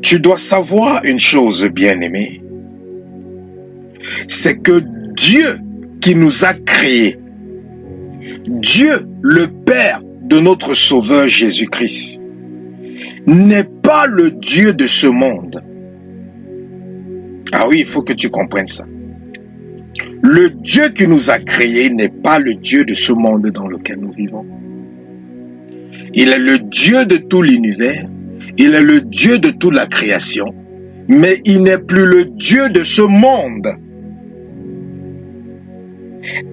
Tu dois savoir une chose, bien-aimé, c'est que Dieu qui nous a créés, Dieu le Père de notre Sauveur Jésus-Christ, n'est pas le Dieu de ce monde. Ah oui, il faut que tu comprennes ça. Le Dieu qui nous a créés n'est pas le Dieu de ce monde dans lequel nous vivons. Il est le Dieu de tout l'univers, il est le Dieu de toute la création, mais il n'est plus le Dieu de ce monde.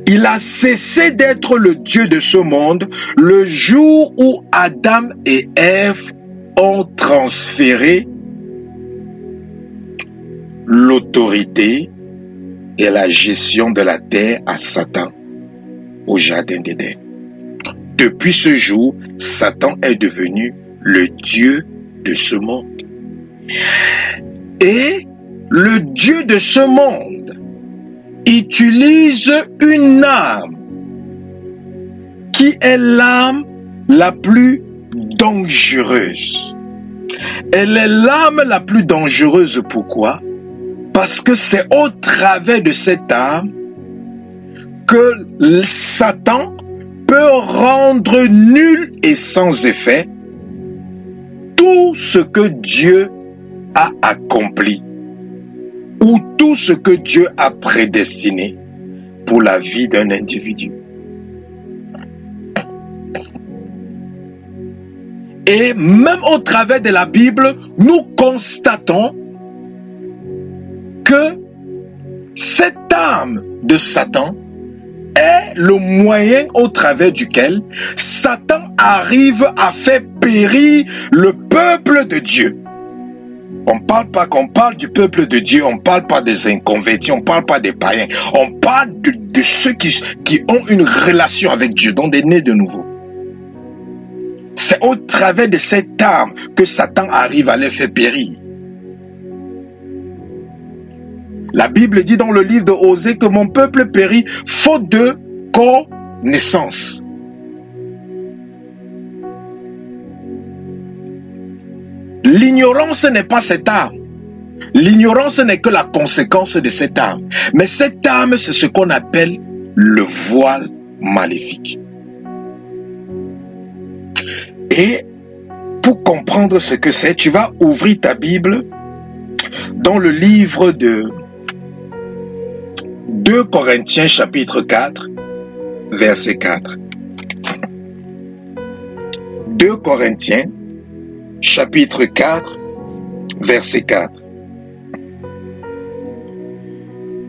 Il a cessé d'être le Dieu de ce monde le jour où Adam et Ève ont transféré l'autorité et la gestion de la terre à Satan au jardin d'Éden. Depuis ce jour, Satan est devenu le Dieu de ce monde. Et le Dieu de ce monde utilise une âme qui est l'âme la plus dangereuse. Elle est l'âme la plus dangereuse. Pourquoi? Parce que c'est au travers de cette âme que Satan peut rendre nul et sans effet tout ce que Dieu a accompli ou tout ce que Dieu a prédestiné pour la vie d'un individu. Et même au travers de la Bible, nous constatons que cette âme de Satan est le moyen au travers duquel Satan arrive à faire périr le peuple de Dieu. On ne parle pas qu'on parle du peuple de Dieu, on ne parle pas des inconvertis, on ne parle pas des païens, on parle de ceux qui ont une relation avec Dieu, donc des nés de nouveau. C'est au travers de cette âme que Satan arrive à les faire périr. La Bible dit dans le livre de Osée que mon peuple périt faute de connaissance. L'ignorance n'est pas cette âme. L'ignorance n'est que la conséquence de cette âme. Mais cette âme, c'est ce qu'on appelle le voile maléfique. Et pour comprendre ce que c'est, tu vas ouvrir ta Bible dans le livre de 2 Corinthiens chapitre 4, verset 4. 2 Corinthiens chapitre 4, verset 4.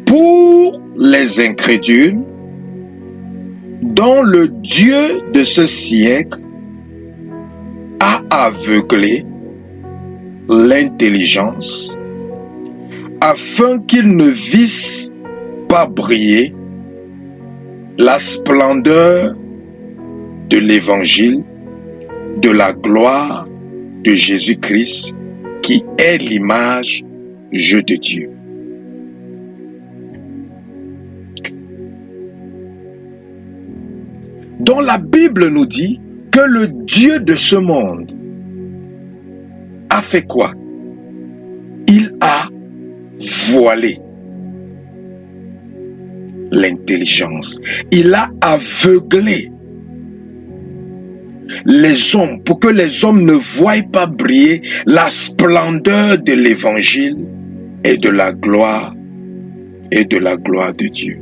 Pour les incrédules, dont le Dieu de ce siècle a aveuglé l'intelligence, afin qu'ils ne vissent pas briller la splendeur de l'évangile, de la gloire de Jésus-Christ, qui est l'image de Dieu. Dont la Bible nous dit que le Dieu de ce monde a fait quoi? Il a voilé l'intelligence. Il a aveuglé les hommes pour que les hommes ne voient pas briller la splendeur de l'évangile et de la gloire de Dieu.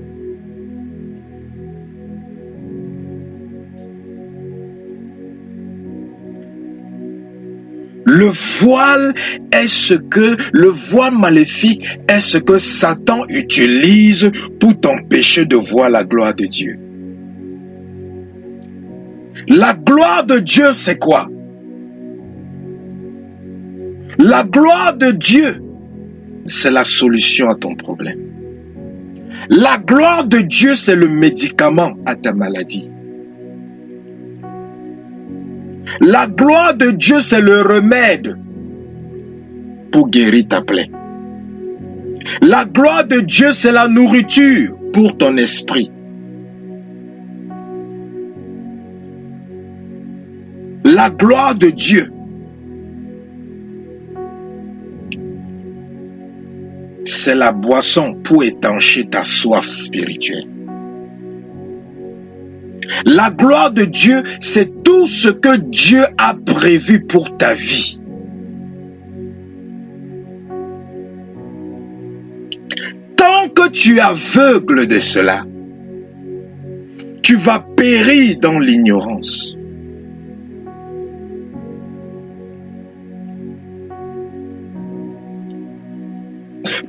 Le voile maléfique est ce que Satan utilise pour t'empêcher de voir la gloire de Dieu. La gloire de Dieu, c'est quoi? La gloire de Dieu, c'est la solution à ton problème. La gloire de Dieu, c'est le médicament à ta maladie. La gloire de Dieu, c'est le remède pour guérir ta plaie. La gloire de Dieu, c'est la nourriture pour ton esprit. La gloire de Dieu, c'est la boisson pour étancher ta soif spirituelle. La gloire de Dieu, c'est tout ce que Dieu a prévu pour ta vie. Tant que tu es aveugle de cela, tu vas périr dans l'ignorance.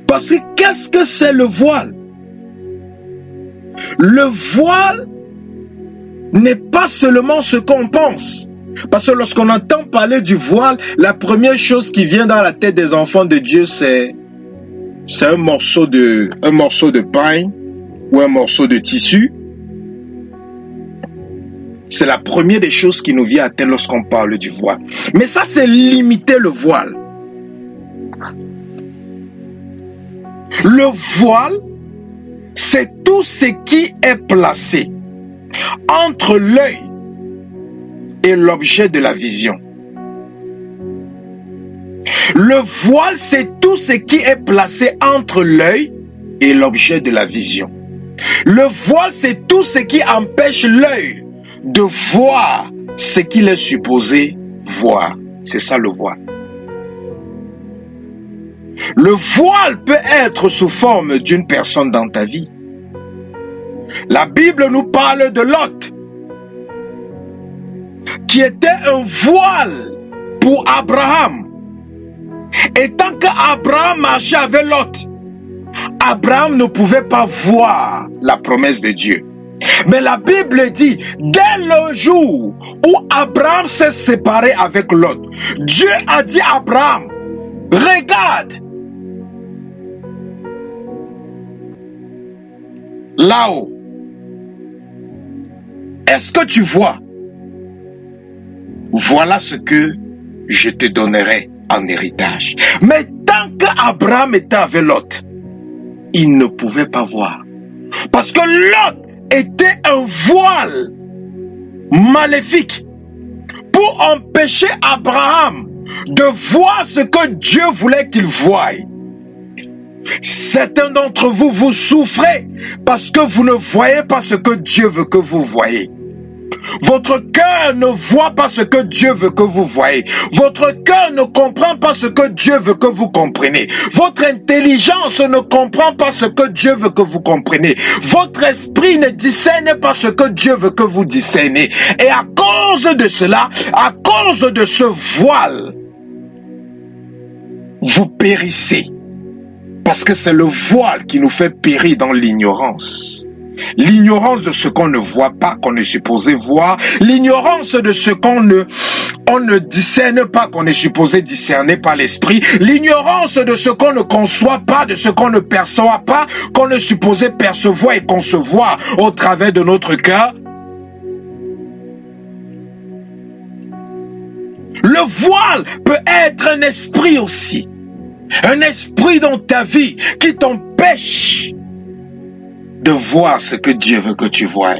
Parce que qu'est-ce que c'est le voile? Le voile n'est pas seulement ce qu'on pense. Parce que lorsqu'on entend parler du voile, la première chose qui vient dans la tête des enfants de Dieu, c'est un morceau de pain ou un morceau de tissu. C'est la première des choses qui nous vient à tête lorsqu'on parle du voile. Mais ça, c'est limiter le voile. Le voile, c'est tout ce qui est placé entre l'œil et l'objet de la vision. Le voile, c'est tout ce qui est placé entre l'œil et l'objet de la vision. Le voile, c'est tout ce qui empêche l'œil de voir ce qu'il est supposé voir. C'est ça le voile. Le voile peut être sous forme d'une personne dans ta vie. La Bible nous parle de Lot, qui était un voile pour Abraham. Et tant qu'Abraham marchait avec Lot, Abraham ne pouvait pas voir la promesse de Dieu. Mais la Bible dit, dès le jour où Abraham s'est séparé avec Lot, Dieu a dit à Abraham, regarde, là-haut, est-ce que tu vois? Voilà ce que je te donnerai en héritage. Mais tant qu'Abraham était avec Lot, il ne pouvait pas voir. Parce que Lot était un voile maléfique pour empêcher Abraham de voir ce que Dieu voulait qu'il voie. Certains d'entre vous, vous souffrez parce que vous ne voyez pas ce que Dieu veut que vous voyez. Votre cœur ne voit pas ce que Dieu veut que vous voyez. Votre cœur ne comprend pas ce que Dieu veut que vous compreniez. Votre intelligence ne comprend pas ce que Dieu veut que vous compreniez. Votre esprit ne discerne pas ce que Dieu veut que vous discerniez. Et à cause de cela, à cause de ce voile, vous périssez. Parce que c'est le voile qui nous fait périr dans l'ignorance. L'ignorance de ce qu'on ne voit pas, qu'on est supposé voir. L'ignorance de ce qu'on ne discerne pas, qu'on est supposé discerner par l'esprit. L'ignorance de ce qu'on ne conçoit pas, de ce qu'on ne perçoit pas, qu'on est supposé percevoir et concevoir au travers de notre cœur. Le voile peut être un esprit aussi. Un esprit dans ta vie qui t'empêche de voir ce que Dieu veut que tu voies.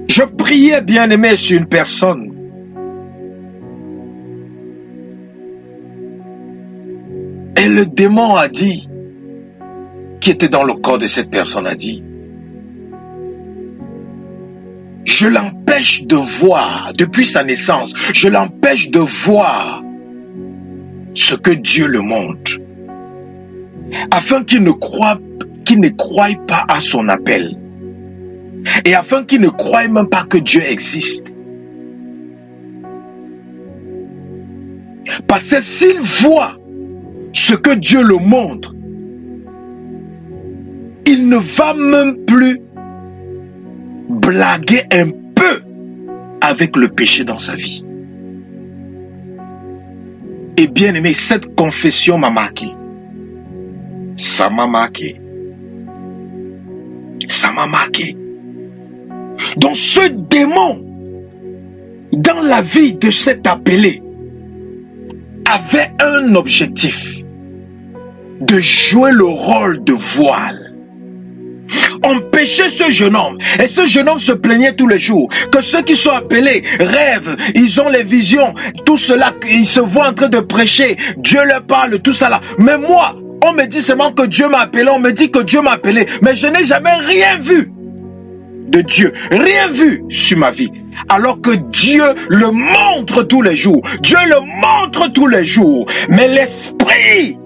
Je priais, bien-aimé, sur une personne. Et le démon a dit, qui était dans le corps de cette personne a dit, je l'empêche de voir, depuis sa naissance, je l'empêche de voir ce que Dieu le montre, afin qu'il ne croie pas à son appel, et afin qu'il ne croie même pas que Dieu existe. Parce que s'il voit ce que Dieu le montre, il ne va même plus blaguer un peu avec le péché dans sa vie. Et bien aimé, cette confession m'a marqué. Ça m'a marqué. Ça m'a marqué. Donc ce démon, dans la vie de cet appelé, avait un objectif, de jouer le rôle de voile. Empêcher empêché ce jeune homme. Et ce jeune homme se plaignait tous les jours que ceux qui sont appelés rêvent, ils ont les visions, tout cela, ils se voient en train de prêcher, Dieu leur parle, tout ça là. Mais moi, on me dit seulement que Dieu m'a appelé, on me dit que Dieu m'a appelé, mais je n'ai jamais rien vu de Dieu, rien vu sur ma vie. Alors que Dieu le montre tous les jours, Dieu le montre tous les jours, mais l'esprit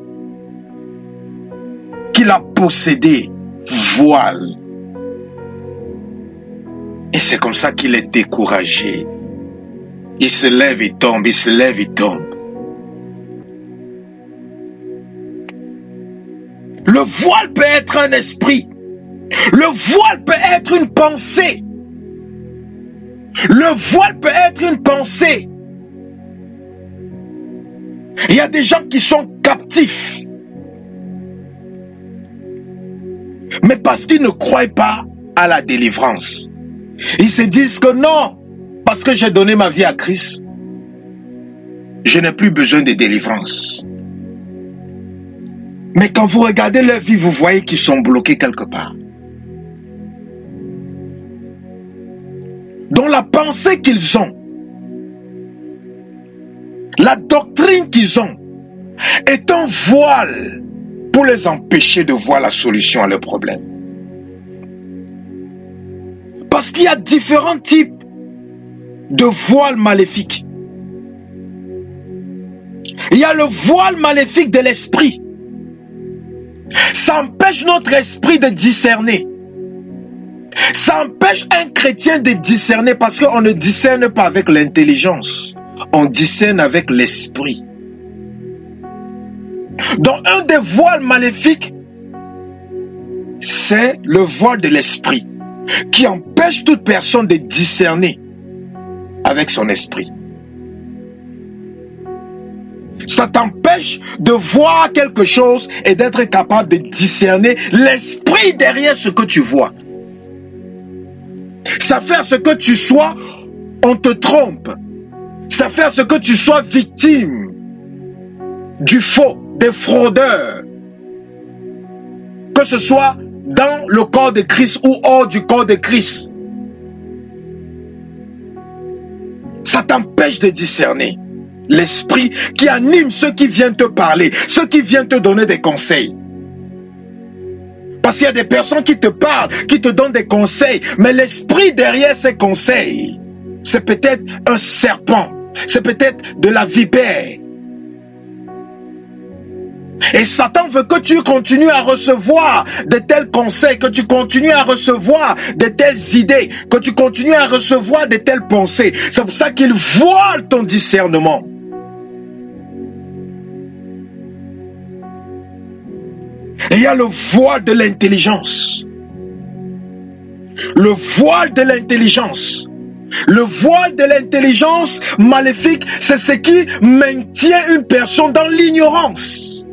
qu'il a possédé voile. Et c'est comme ça qu'il est découragé. Il se lève et tombe, il se lève et tombe. Le voile peut être un esprit. Le voile peut être une pensée. Le voile peut être une pensée. Il y a des gens qui sont captifs. Mais parce qu'ils ne croient pas à la délivrance. Ils se disent que non, parce que j'ai donné ma vie à Christ, je n'ai plus besoin de délivrance. Mais quand vous regardez leur vie, vous voyez qu'ils sont bloqués quelque part. Donc la pensée qu'ils ont, la doctrine qu'ils ont, est un voile pour les empêcher de voir la solution à leurs problèmes. Parce qu'il y a différents types de voiles maléfiques. Il y a le voile maléfique de l'esprit. Ça empêche notre esprit de discerner. Ça empêche un chrétien de discerner parce qu'on ne discerne pas avec l'intelligence. On discerne avec l'esprit. Donc un des voiles maléfiques, c'est le voile de l'esprit qui empêche toute personne de discerner avec son esprit. Ça t'empêche de voir quelque chose et d'être capable de discerner l'esprit derrière ce que tu vois. Ça fait à ce que tu sois, on te trompe. Ça fait à ce que tu sois victime du faux, des fraudeurs. Que ce soit dans le corps de Christ ou hors du corps de Christ. Ça t'empêche de discerner l'esprit qui anime ceux qui viennent te parler, ceux qui viennent te donner des conseils. Parce qu'il y a des personnes qui te parlent, qui te donnent des conseils, mais l'esprit derrière ces conseils, c'est peut-être un serpent, c'est peut-être de la vipère. Et Satan veut que tu continues à recevoir de tels conseils, que tu continues à recevoir de telles idées, que tu continues à recevoir de telles pensées. C'est pour ça qu'il voile ton discernement. Et il y a le voile de l'intelligence. Le voile de l'intelligence. Le voile de l'intelligence maléfique, c'est ce qui maintient une personne dans l'ignorance.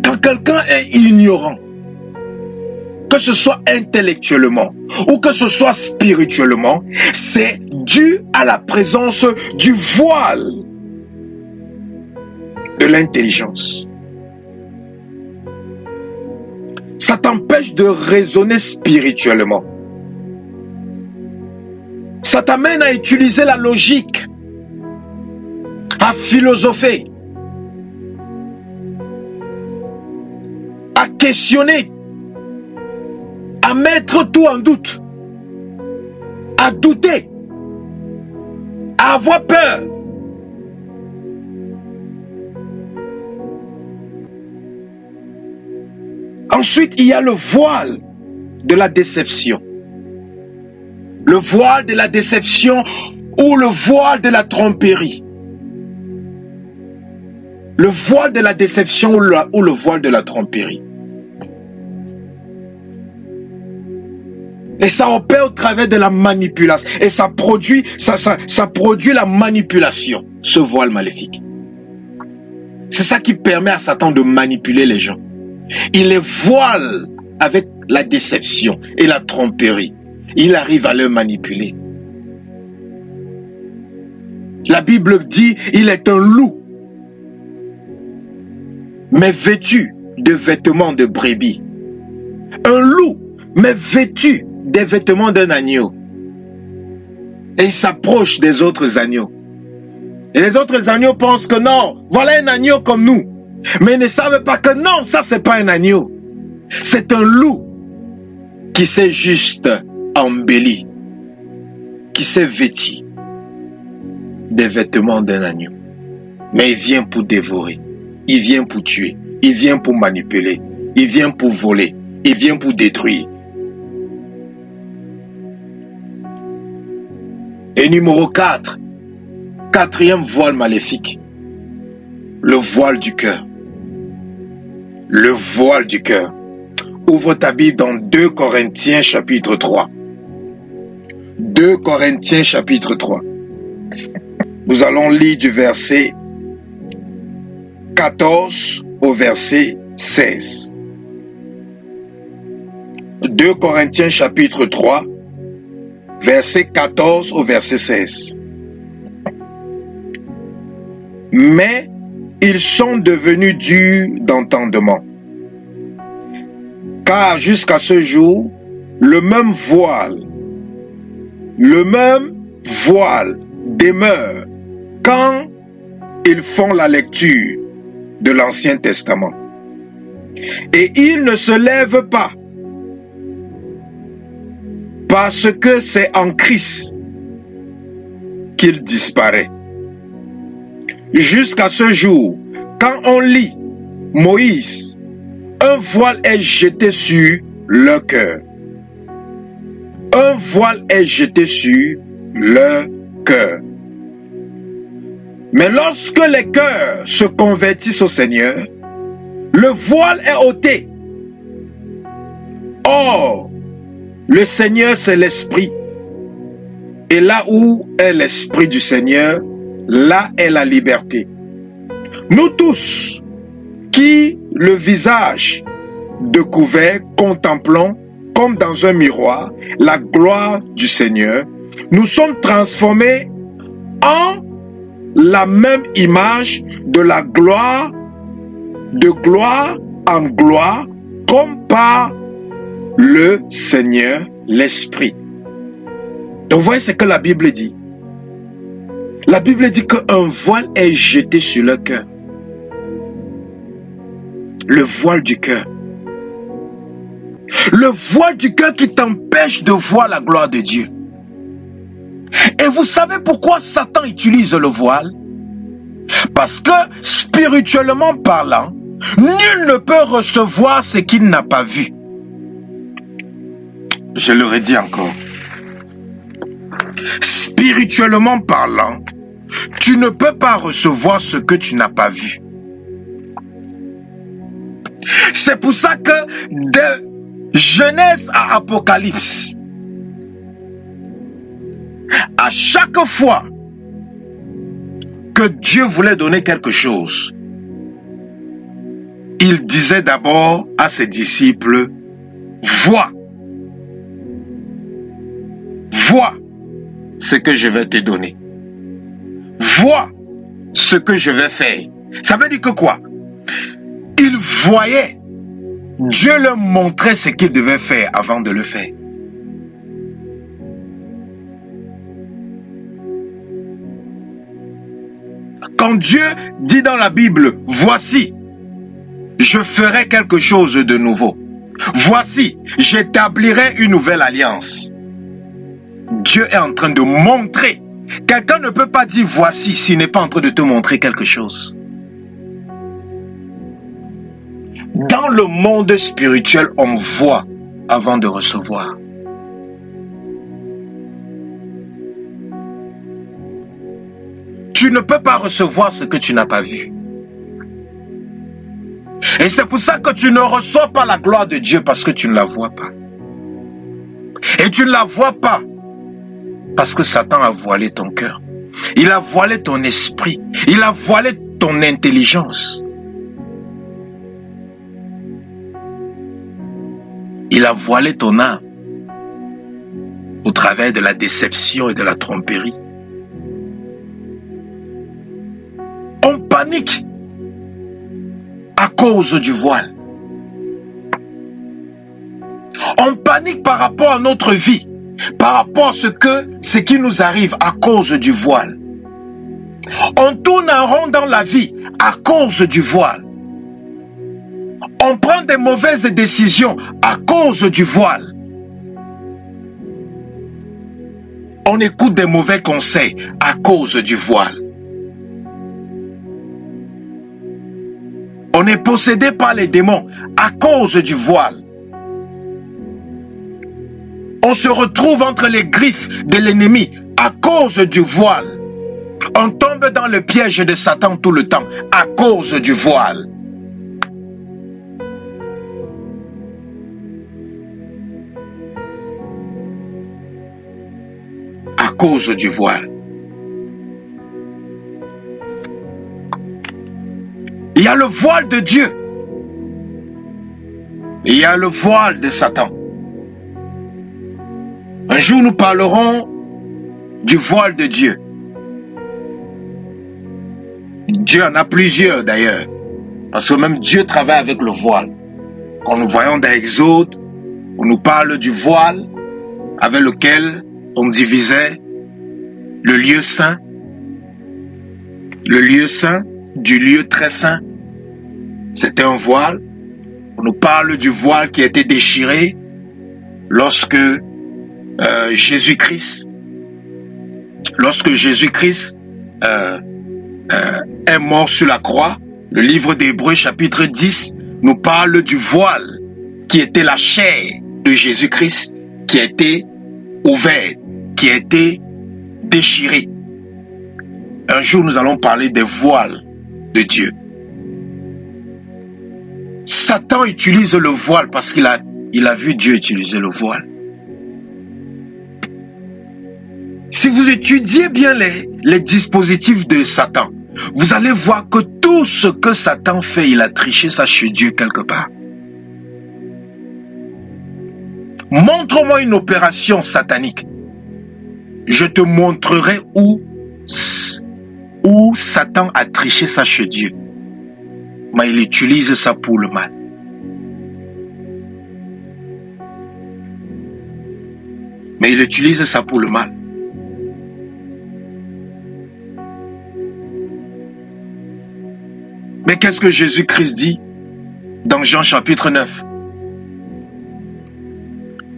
Quand quelqu'un est ignorant, que ce soit intellectuellement ou que ce soit spirituellement, c'est dû à la présence du voile de l'intelligence. Ça t'empêche de raisonner spirituellement. Ça t'amène à utiliser la logique, à philosopher, à questionner, à mettre tout en doute, à douter, à avoir peur. Ensuite, il y a le voile de la déception. Le voile de la déception ou le voile de la tromperie. Le voile de la déception ou le voile de la tromperie. Et ça opère au travers de la manipulation. Et ça produit la manipulation, ce voile maléfique. C'est ça qui permet à Satan de manipuler les gens. Il les voile avec la déception et la tromperie. Il arrive à les manipuler. La Bible dit, il est un loup, mais vêtu de vêtements de brebis. Un loup, mais vêtu des vêtements d'un agneau. Et il s'approche des autres agneaux. Et les autres agneaux pensent que non, voilà un agneau comme nous. Mais ils ne savent pas que non, ça c'est pas un agneau. C'est un loup qui s'est juste embelli, qui s'est vêtu des vêtements d'un agneau. Mais il vient pour dévorer, il vient pour tuer, il vient pour manipuler, il vient pour voler, il vient pour détruire. Et numéro 4, quatrième voile maléfique, le voile du cœur. Le voile du cœur. Ouvre ta Bible dans 2 Corinthiens chapitre 3. 2 Corinthiens chapitre 3. Nous allons lire du verset 14 au verset 16. 2 Corinthiens chapitre 3, verset 14 au verset 16. Mais ils sont devenus durs d'entendement. Car jusqu'à ce jour, le même voile demeure quand ils font la lecture de l'Ancien Testament. Et ils ne se lèvent pas parce que c'est en Christ qu'il disparaît. Jusqu'à ce jour, quand on lit Moïse, un voile est jeté sur leur cœur. Un voile est jeté sur leur cœur. Mais lorsque les cœurs se convertissent au Seigneur, le voile est ôté. Or, le Seigneur c'est l'Esprit. Et là où est l'Esprit du Seigneur, là est la liberté. Nous tous, qui le visage découvert contemplons comme dans un miroir la gloire du Seigneur, nous sommes transformés en la même image de la gloire, de gloire en gloire, comme par le Seigneur l'Esprit. Donc voyez ce que la Bible dit. La Bible dit qu'un voile est jeté sur le cœur. Le voile du cœur. Le voile du cœur qui t'empêche de voir la gloire de Dieu. Et vous savez pourquoi Satan utilise le voile? Parce que spirituellement parlant, nul ne peut recevoir ce qu'il n'a pas vu. Je le redis encore. Spirituellement parlant, tu ne peux pas recevoir ce que tu n'as pas vu. C'est pour ça que de Genèse à Apocalypse, à chaque fois que Dieu voulait donner quelque chose, il disait d'abord à ses disciples, vois ce que je vais te donner. Vois ce que je vais faire. Ça veut dire que quoi? Il voyait, Dieu leur montrait ce qu'il devait faire avant de le faire. Quand Dieu dit dans la Bible, voici, je ferai quelque chose de nouveau. Voici, j'établirai une nouvelle alliance. Dieu est en train de montrer. Quelqu'un ne peut pas dire voici s'il n'est pas en train de te montrer quelque chose. Dans le monde spirituel, on voit avant de recevoir. Tu ne peux pas recevoir ce que tu n'as pas vu. Et c'est pour ça que tu ne reçois pas la gloire de Dieu parce que tu ne la vois pas. Et tu ne la vois pas parce que Satan a voilé ton cœur. Il a voilé ton esprit. Il a voilé ton intelligence. Il a voilé ton âme au travers de la déception et de la tromperie. On panique à cause du voile. On panique par rapport à notre vie, par rapport à ce qui nous arrive à cause du voile. On tourne en rond dans la vie à cause du voile. On prend des mauvaises décisions à cause du voile. On écoute des mauvais conseils à cause du voile. On est possédé par les démons à cause du voile. On se retrouve entre les griffes de l'ennemi à cause du voile. On tombe dans le piège de Satan tout le temps à cause du voile. À cause du voile. Il y a le voile de Dieu. Il y a le voile de Satan. Un jour, nous parlerons du voile de Dieu. Dieu en a plusieurs d'ailleurs. Parce que même Dieu travaille avec le voile. Quand nous voyons dans Exode, on nous parle du voile avec lequel on divisait le lieu saint du lieu très saint. C'était un voile. On nous parle du voile qui a été déchiré lorsque Jésus-Christ est mort sur la croix. Le livre d'Hébreux chapitre 10 nous parle du voile qui était la chair de Jésus-Christ qui a été ouverte, qui a été déchirée. Un jour nous allons parler des voiles de Dieu. Satan utilise le voile parce qu'il a vu Dieu utiliser le voile. Si vous étudiez bien les dispositifs de Satan, vous allez voir que tout ce que Satan fait, il a triché ça chez Dieu quelque part. Montre-moi une opération satanique. Je te montrerai où Satan a triché ça chez Dieu. Mais il utilise ça pour le mal. Mais il utilise ça pour le mal. Mais qu'est-ce que Jésus-Christ dit dans Jean chapitre 9?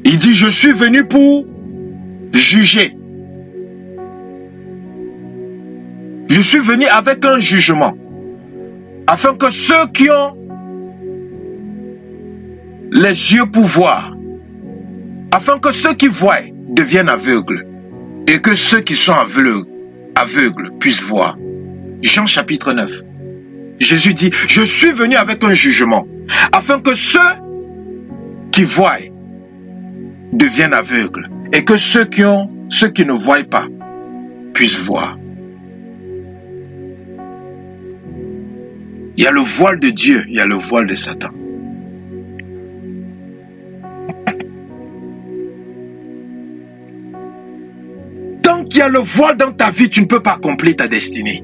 Il dit, je suis venu pour juger. Je suis venu avec un jugement, afin que ceux qui ont les yeux pour voir, afin que ceux qui voient deviennent aveugles, et que ceux qui sont aveugles puissent voir. Jean chapitre 9. Jésus dit, je suis venu avec un jugement, afin que ceux qui voient deviennent aveugles, et que ceux qui ne voient pas puissent voir. Il y a le voile de Dieu, il y a le voile de Satan. Tant qu'il y a le voile dans ta vie, tu ne peux pas accomplir ta destinée.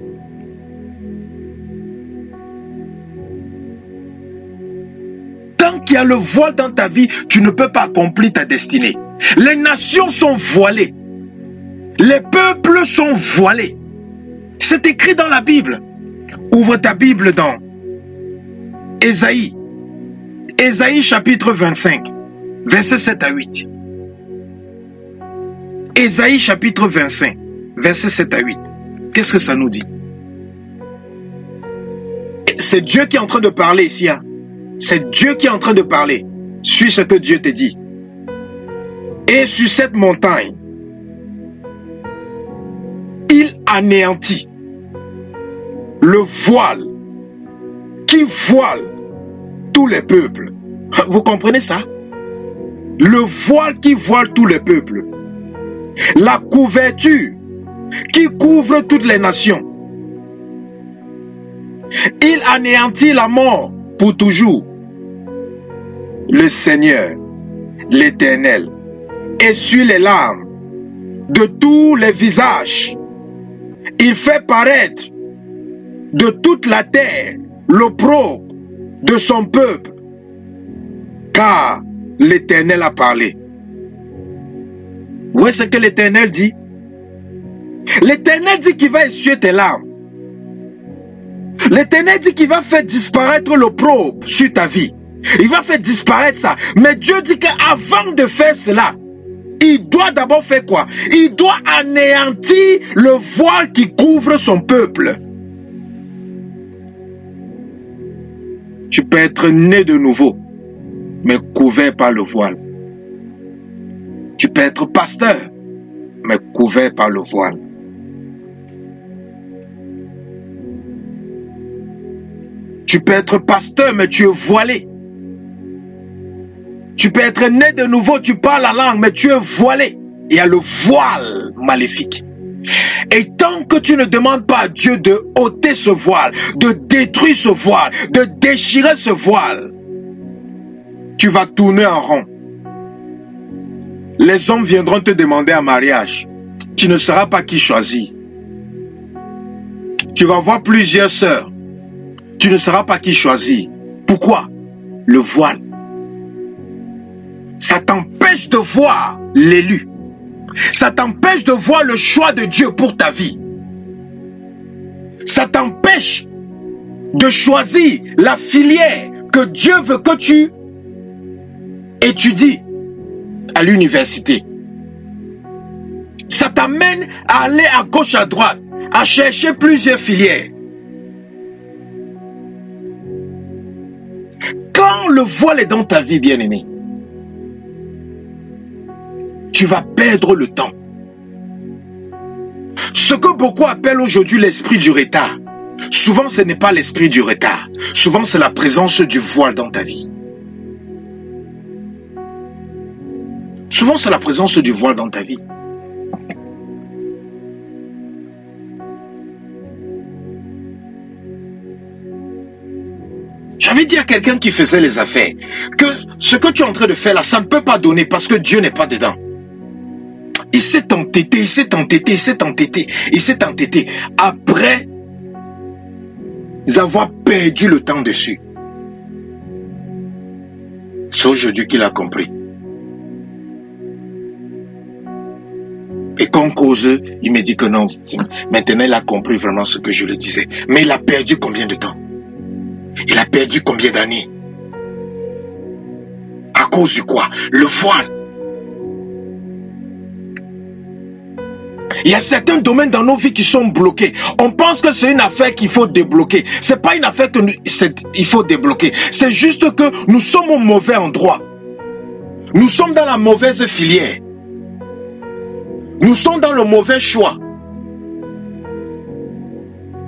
Tant qu'il y a le voile dans ta vie, tu ne peux pas accomplir ta destinée. Les nations sont voilées. Les peuples sont voilés. C'est écrit dans la Bible. Ouvre ta Bible dans Ésaïe. Ésaïe chapitre 25, versets 7 à 8. Ésaïe chapitre 25, versets 7 à 8. Qu'est-ce que ça nous dit? C'est Dieu qui est en train de parler ici. Hein? C'est Dieu qui est en train de parler. Suis ce que Dieu te dit. Et sur cette montagne, il anéantit le voile qui voile tous les peuples. Vous comprenez ça? Le voile qui voile tous les peuples. La couverture qui couvre toutes les nations. Il anéantit la mort pour toujours. Le Seigneur, l'Éternel, essuie les larmes de tous les visages. Il fait paraître de toute la terre l'opprobre de son peuple, car l'Éternel a parlé. Vous voyez ce que l'Éternel dit? L'Éternel dit qu'il va essuyer tes larmes. L'Éternel dit qu'il va faire disparaître l'opprobre sur ta vie. Il va faire disparaître ça. Mais Dieu dit qu'avant de faire cela, il doit d'abord faire quoi? Il doit anéantir le voile qui couvre son peuple. Tu peux être né de nouveau, mais couvert par le voile. Tu peux être pasteur, mais couvert par le voile. Tu peux être pasteur, mais tu es voilé. Tu peux être né de nouveau, tu parles la langue, mais tu es voilé. Il y a le voile maléfique. Et tant que tu ne demandes pas à Dieu de ôter ce voile, de détruire ce voile, de déchirer ce voile, tu vas tourner en rond. Les hommes viendront te demander un mariage. Tu ne sauras pas qui choisir. Tu vas voir plusieurs sœurs. Tu ne sauras pas qui choisir. Pourquoi? Le voile. Ça t'empêche de voir l'élu. Ça t'empêche de voir le choix de Dieu pour ta vie. Ça t'empêche de choisir la filière que Dieu veut que tu étudies à l'université. Ça t'amène à aller à gauche, à droite, à chercher plusieurs filières. Quand le voile est dans ta vie, bien-aimé, tu vas perdre le temps. Ce que beaucoup appellent aujourd'hui l'esprit du retard, souvent ce n'est pas l'esprit du retard. Souvent c'est la présence du voile dans ta vie. Souvent c'est la présence du voile dans ta vie. J'avais dit à quelqu'un qui faisait les affaires que ce que tu es en train de faire là, ça ne peut pas donner parce que Dieu n'est pas dedans. Il s'est entêté, il s'est entêté, il s'est entêté, il s'est entêté. Après avoir perdu le temps dessus. C'est aujourd'hui qu'il a compris. Et quand on cause, il me dit que non. Maintenant, il a compris vraiment ce que je lui disais. Mais il a perdu combien de temps? Il a perdu combien d'années? À cause de quoi? Le voile. Il y a certains domaines dans nos vies qui sont bloqués. On pense que c'est une affaire qu'il faut débloquer. Ce n'est pas une affaire qu'il faut débloquer. C'est juste que nous sommes au mauvais endroit. Nous sommes dans la mauvaise filière. Nous sommes dans le mauvais choix.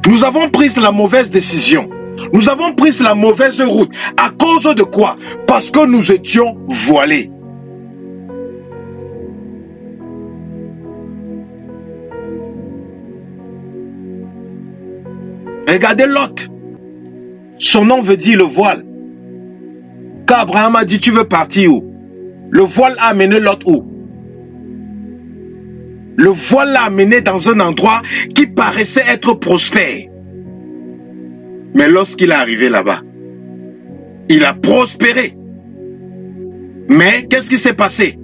Nous avons pris la mauvaise décision. Nous avons pris la mauvaise route. À cause de quoi? Parce que nous étions voilés. Regardez Lot. Son nom veut dire le voile. Quand Abraham a dit tu veux partir où? Le voile a amené Lot où? Le voile l'a amené dans un endroit qui paraissait être prospère. Mais lorsqu'il est arrivé là-bas, il a prospéré. Mais qu'est-ce qui s'est passé?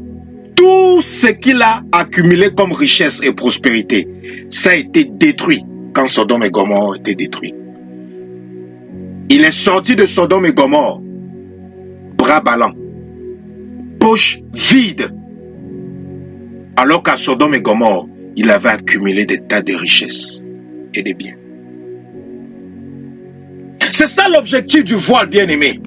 Tout ce qu'il a accumulé comme richesse et prospérité, ça a été détruit quand Sodome et Gomorrhe ont été détruits. Il est sorti de Sodome et Gomorrhe, bras ballants, poche vide. Alors qu'à Sodome et Gomorrhe, il avait accumulé des tas de richesses et de biens. C'est ça l'objectif du voile, bien-aimé.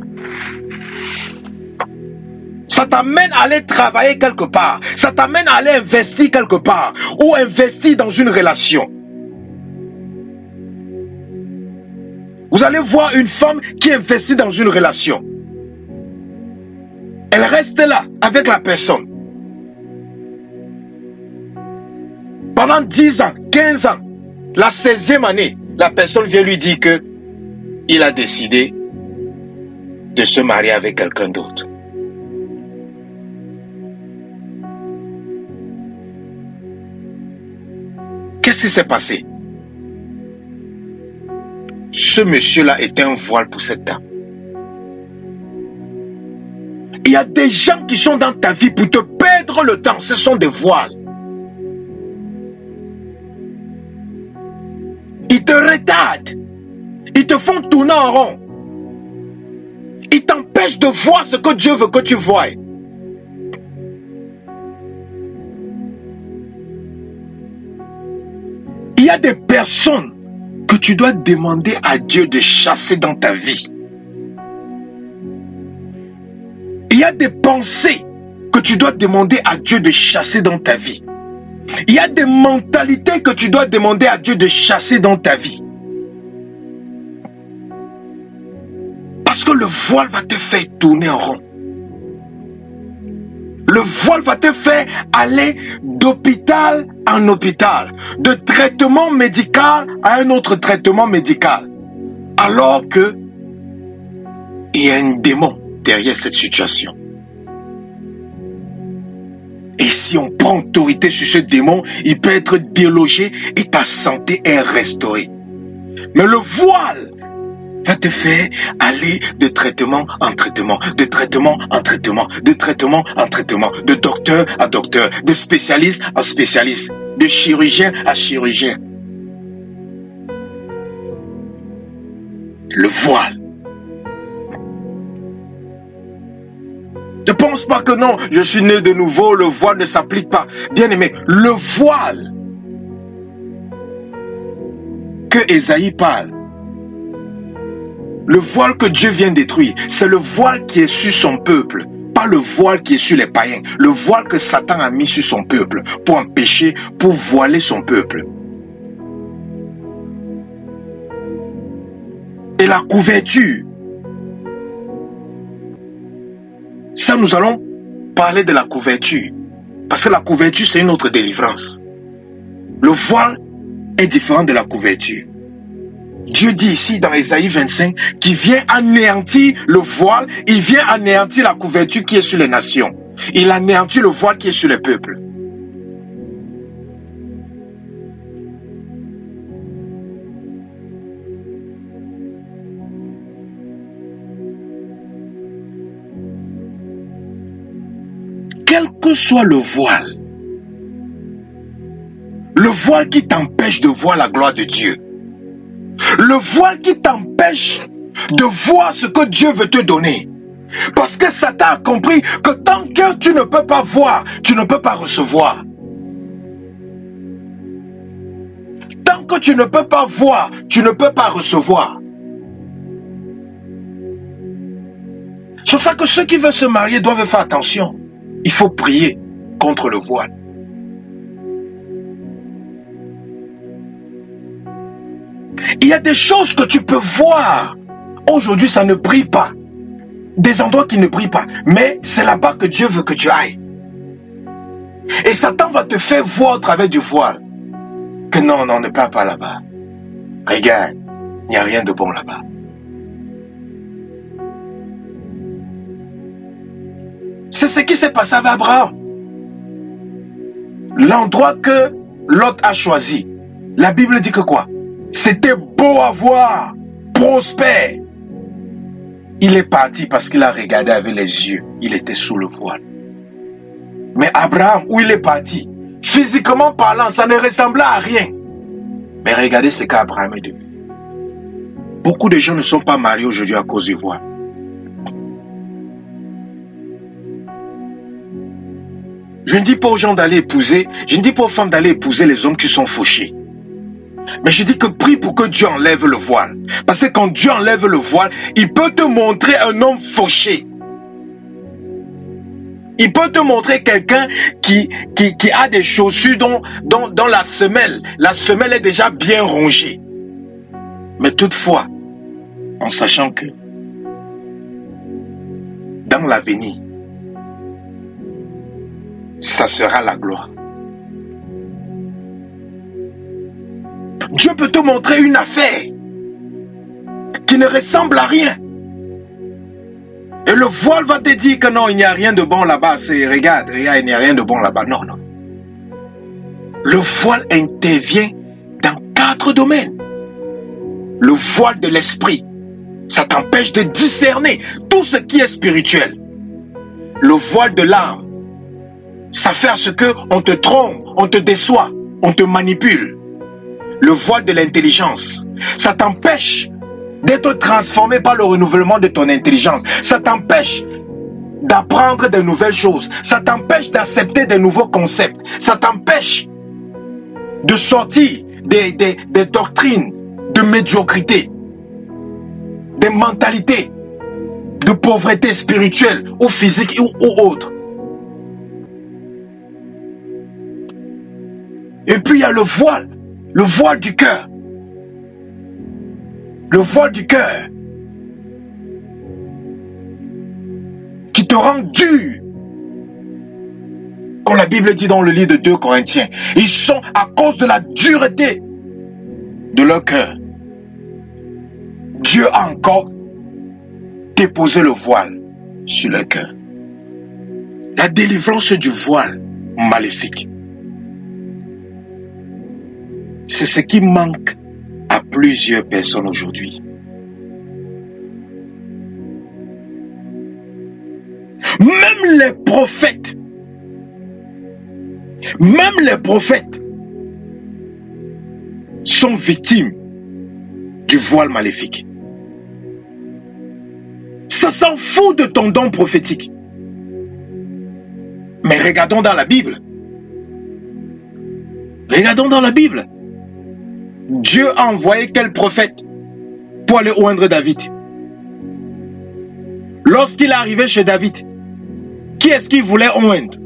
Ça t'amène à aller travailler quelque part. Ça t'amène à aller investir quelque part. Ou investir dans une relation. Vous allez voir une femme qui investit dans une relation. Elle reste là avec la personne. Pendant 10 ans, 15 ans, la 16e année, la personne vient lui dire que il a décidé de se marier avec quelqu'un d'autre. Qu'est-ce qui s'est passé? Ce monsieur-là était un voile pour cette dame. Il y a des gens qui sont dans ta vie pour te perdre le temps. Ce sont des voiles. Ils te retardent. Ils te font tourner en rond. Ils t'empêchent de voir ce que Dieu veut que tu voies. Il y a des personnes que tu dois demander à Dieu de chasser dans ta vie. Il y a des pensées que tu dois demander à Dieu de chasser dans ta vie. Il y a des mentalités que tu dois demander à Dieu de chasser dans ta vie. Parce que le voile va te faire tourner en rond. Le voile va te faire aller d'hôpital en hôpital, de traitement médical à un autre traitement médical. Alors que il y a un démon derrière cette situation. Et si on prend autorité sur ce démon, il peut être délogé et ta santé est restaurée. Mais le voile va te faire aller de traitement en traitement, de traitement en traitement, de traitement en traitement, de docteur à docteur, de spécialiste en spécialiste, de chirurgien à chirurgien. Le voile. Ne pense pas que non, je suis né de nouveau, le voile ne s'applique pas. Bien aimé, le voile que Ésaïe parle, le voile que Dieu vient détruire, c'est le voile qui est sur son peuple, pas le voile qui est sur les païens. Le voile que Satan a mis sur son peuple pour empêcher, pour voiler son peuple. Et la couverture. Ça, nous allons parler de la couverture. Parce que la couverture, c'est une autre délivrance. Le voile est différent de la couverture. Dieu dit ici dans Ésaïe 25 qu'il vient anéantir le voile, il vient anéantir la couverture qui est sur les nations. Il anéantit le voile qui est sur les peuples. Quel que soit le voile qui t'empêche de voir la gloire de Dieu, le voile qui t'empêche de voir ce que Dieu veut te donner. Parce que Satan a compris que tant que tu ne peux pas voir, tu ne peux pas recevoir. Tant que tu ne peux pas voir, tu ne peux pas recevoir. C'est pour ça que ceux qui veulent se marier doivent faire attention. Il faut prier contre le voile. Il y a des choses que tu peux voir. Aujourd'hui, ça ne brille pas. Des endroits qui ne brillent pas. Mais c'est là-bas que Dieu veut que tu ailles. Et Satan va te faire voir au travers du voile que non, ne pars pas là-bas. Regarde, il n'y a rien de bon là-bas. C'est ce qui s'est passé avec Abraham. L'endroit que Lot a choisi. La Bible dit que quoi? C'était beau à voir, prospère. Il est parti parce qu'il a regardé avec les yeux. Il était sous le voile. Mais Abraham, où il est parti, physiquement parlant, ça ne ressemblait à rien. Mais regardez ce qu'Abraham est devenu. Beaucoup de gens ne sont pas mariés aujourd'hui à cause du voile. Je ne dis pas aux gens d'aller épouser, je ne dis pas aux femmes d'aller épouser les hommes qui sont fauchés. Mais je dis que prie pour que Dieu enlève le voile. Parce que quand Dieu enlève le voile, il peut te montrer un homme fauché. Il peut te montrer quelqu'un qui a des chaussures dont la semelle est déjà bien rongée. Mais toutefois, en sachant que dans l'avenir, ça sera la gloire. Dieu peut te montrer une affaire qui ne ressemble à rien. Et le voile va te dire que non, il n'y a rien de bon là-bas. Regarde, il n'y a rien de bon là-bas. Non. Le voile intervient dans 4 domaines. Le voile de l'esprit, ça t'empêche de discerner tout ce qui est spirituel. le voile de l'âme, ça fait à ce qu'on te trompe, on te déçoit, on te manipule. Le voile de l'intelligence, ça t'empêche d'être transformé par le renouvellement de ton intelligence. Ça t'empêche d'apprendre de nouvelles choses. Ça t'empêche d'accepter de nouveaux concepts. Ça t'empêche de sortir des doctrines de médiocrité, des mentalités de pauvreté spirituelle ou physique ou autre. Et puis il y a le voile du cœur. Le voile du cœur qui te rend dur. Comme la Bible dit dans le livre de 2 Corinthiens, ils sont à cause de la dureté de leur cœur. Dieu a encore déposé le voile sur leur cœur. La délivrance du voile maléfique, c'est ce qui manque à plusieurs personnes aujourd'hui. Même les prophètes sont victimes du voile maléfique. Ça s'en fout de ton don prophétique. Mais regardons dans la Bible. Regardons dans la Bible. Dieu a envoyé quel prophète pour aller oindre David? Lorsqu'il est arrivé chez David, qui est-ce qu'il voulait oindre?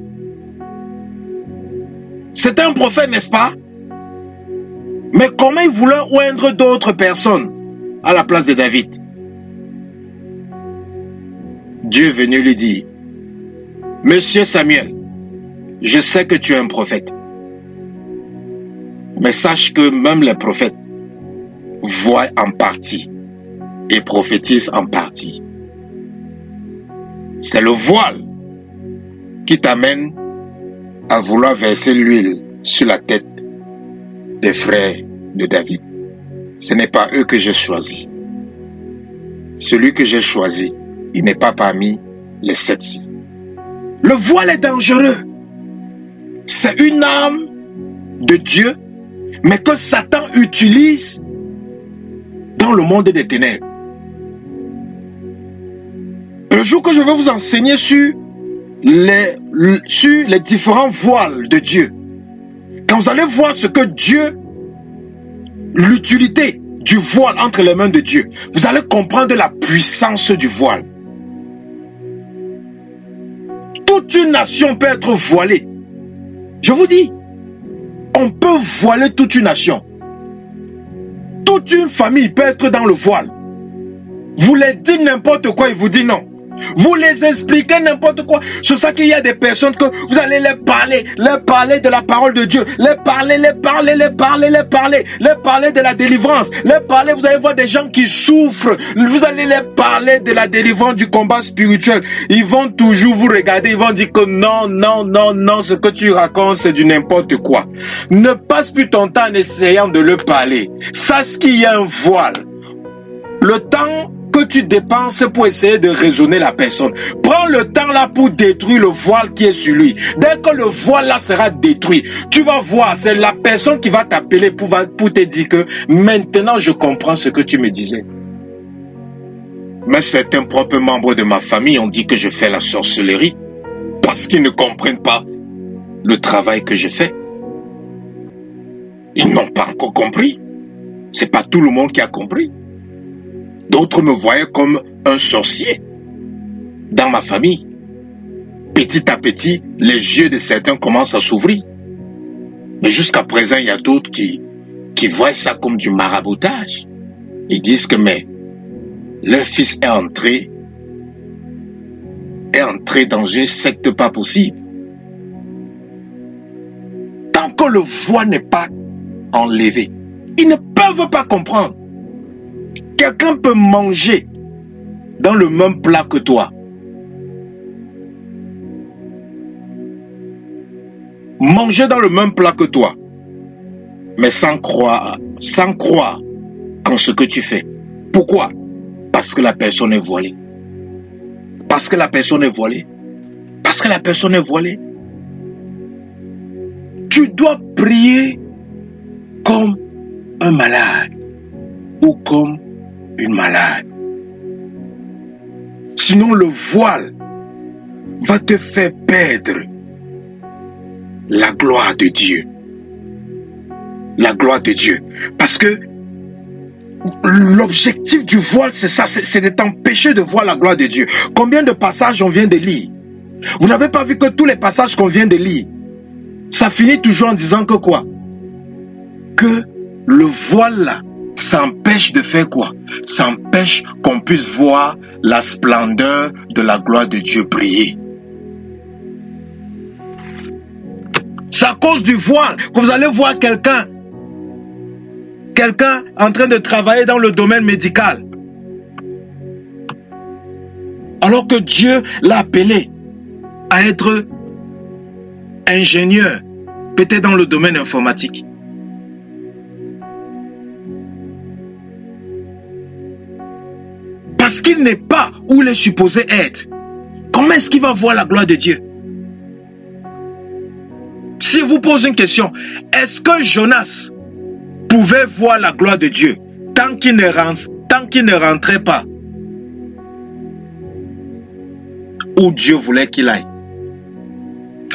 C'était un prophète, n'est-ce pas? Mais comment il voulait oindre d'autres personnes à la place de David? Dieu est venu lui dire, Monsieur Samuel, je sais que tu es un prophète. Mais sache que même les prophètes voient en partie et prophétisent en partie. C'est le voile qui t'amène à vouloir verser l'huile sur la tête des frères de David. Ce n'est pas eux que j'ai choisi. Celui que j'ai choisi, il n'est pas parmi les 7-ci. Le voile est dangereux. C'est une arme de Dieu, mais que Satan utilise dans le monde des ténèbres. Le jour que je vais vous enseigner sur les différents voiles de Dieu, quand vous allez voir ce que Dieu, l'utilité du voile entre les mains de Dieu, vous allez comprendre la puissance du voile. Toute une nation peut être voilée. Je vous dis, on peut voiler toute une nation. Toute une famille peut être dans le voile. Vous les dites n'importe quoi, ils vous disent non. Vous les expliquez n'importe quoi. C'est pour ça qu'il y a des personnes que vous allez les parler de la parole de Dieu, les parler de la délivrance, vous allez voir des gens qui souffrent, vous allez les parler de la délivrance du combat spirituel. Ils vont toujours vous regarder, ils vont dire que non, ce que tu racontes c'est du n'importe quoi. Ne passe plus ton temps en essayant de le parler. Sache qu'il y a un voile. Le temps que tu dépenses pour essayer de raisonner la personne, prends le temps là pour détruire le voile qui est sur lui. Dès que le voile là sera détruit, tu vas voir, c'est la personne qui va t'appeler pour te dire que maintenant je comprends ce que tu me disais. Mais certains propres membres de ma famille ont dit que je fais la sorcellerie parce qu'ils ne comprennent pas le travail que je fais. Ils n'ont pas encore compris. C'est pas tout le monde qui a compris. D'autres me voyaient comme un sorcier dans ma famille. Petit à petit, les yeux de certains commencent à s'ouvrir. Mais jusqu'à présent, il y a d'autres qui voient ça comme du maraboutage. Ils disent que mais leur fils est entré dans une secte pas possible. Tant que le voile n'est pas enlevé, ils ne peuvent pas comprendre. Quelqu'un peut manger dans le même plat que toi. Manger dans le même plat que toi. Mais sans croire en ce que tu fais. Pourquoi? Parce que la personne est voilée. Parce que la personne est voilée. parce que la personne est voilée. Tu dois prier comme un malade ou comme une malade. Sinon, le voile va te faire perdre la gloire de Dieu. La gloire de Dieu. Parce que l'objectif du voile, c'est ça, c'est de t'empêcher de voir la gloire de Dieu. Combien de passages on vient de lire? Vous n'avez pas vu que tous les passages qu'on vient de lire, ça finit toujours en disant que quoi? Que le voile là, ça empêche de faire quoi? Ça empêche qu'on puisse voir la splendeur de la gloire de Dieu briller. C'est à cause du voile que vous allez voir quelqu'un en train de travailler dans le domaine médical. Alors que Dieu l'a appelé à être ingénieur, peut-être dans le domaine informatique. Parce qu'il n'est pas où il est supposé être. Comment est-ce qu'il va voir la gloire de Dieu? Si je vous pose une question, est-ce que Jonas pouvait voir la gloire de Dieu tant qu'il ne rentrait pas où Dieu voulait qu'il aille?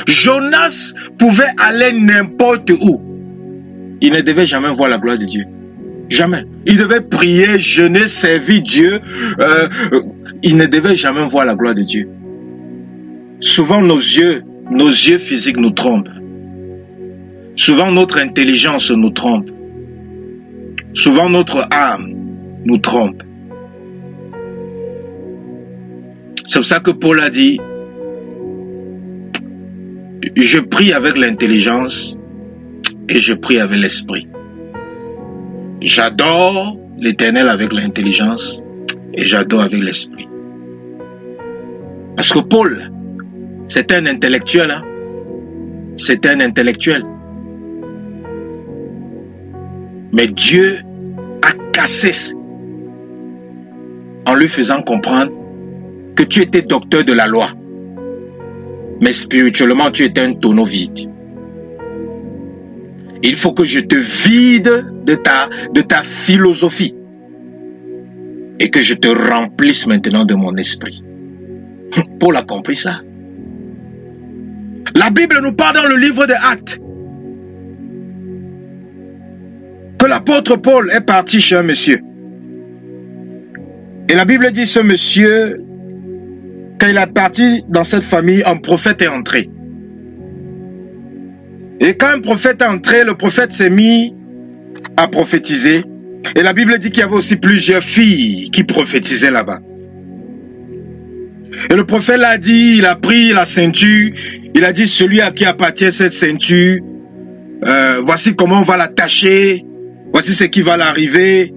Jonas pouvait aller n'importe où. Il ne devait jamais voir la gloire de Dieu. Jamais. Il devait prier, jeûner, servir Dieu. Il ne devait jamais voir la gloire de Dieu. Souvent nos yeux physiques nous trompent. Souvent notre intelligence nous trompe. Souvent notre âme nous trompe. C'est pour ça que Paul a dit, je prie avec l'intelligence et je prie avec l'esprit. J'adore l'Éternel avec l'intelligence et j'adore avec l'esprit. Parce que Paul, c'était un intellectuel. Hein? C'était un intellectuel. Mais Dieu a cassé en lui faisant comprendre que tu étais docteur de la loi. Mais spirituellement, tu étais un tonneau vide. Il faut que je te vide de ta philosophie et que je te remplisse maintenant de mon esprit. Paul a compris ça. La Bible nous parle dans le livre des Actes que l'apôtre Paul est parti chez un monsieur. Et la Bible dit ce monsieur, quand il est parti dans cette famille, un prophète est entré. Et quand un prophète est entré, le prophète s'est mis à prophétiser. Et la Bible dit qu'il y avait aussi plusieurs filles qui prophétisaient là-bas. Et le prophète l'a dit, il a pris la ceinture, il a dit celui à qui appartient cette ceinture, voici comment on va l'attacher, voici ce qui va l'arriver.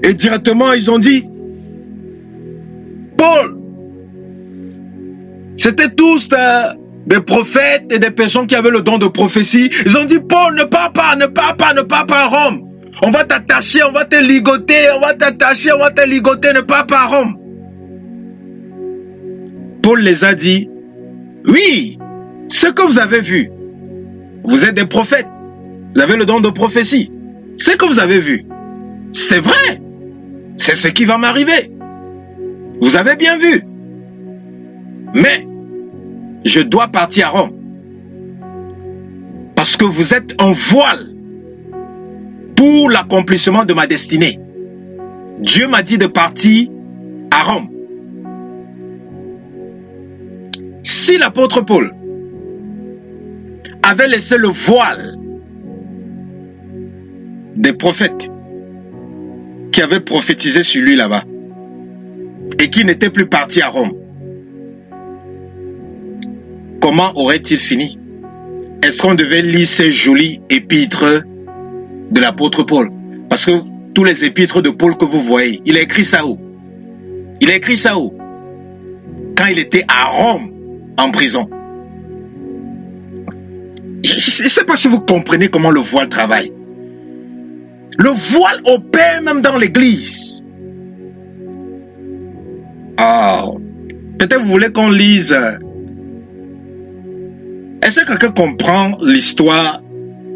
Et directement ils ont dit, Paul, c'était tous des prophètes et des personnes qui avaient le don de prophétie. Ils ont dit, Paul, ne pars pas à Rome. On va t'attacher, on va te ligoter, ne pars pas à Rome. Paul les a dit, oui, ce que vous avez vu, vous êtes des prophètes, vous avez le don de prophétie. Ce que vous avez vu, c'est vrai, c'est ce qui va m'arriver. Vous avez bien vu. Mais je dois partir à Rome. Parce que vous êtes un voile pour l'accomplissement de ma destinée. Dieu m'a dit de partir à Rome. Si l'apôtre Paul avait laissé le voile des prophètes qui avaient prophétisé sur lui là-bas et qui n'étaient plus partis à Rome, comment aurait-il fini? Est-ce qu'on devait lire ces jolis épîtres de l'apôtre Paul? Parce que tous les épîtres de Paul que vous voyez, il a écrit ça où? Il a écrit ça où? Quand il était à Rome, en prison. Je ne sais pas si vous comprenez comment le voile travaille. Le voile opère même dans l'église. Oh, Peut-être vous voulez qu'on lise. Est-ce que quelqu'un comprend l'histoire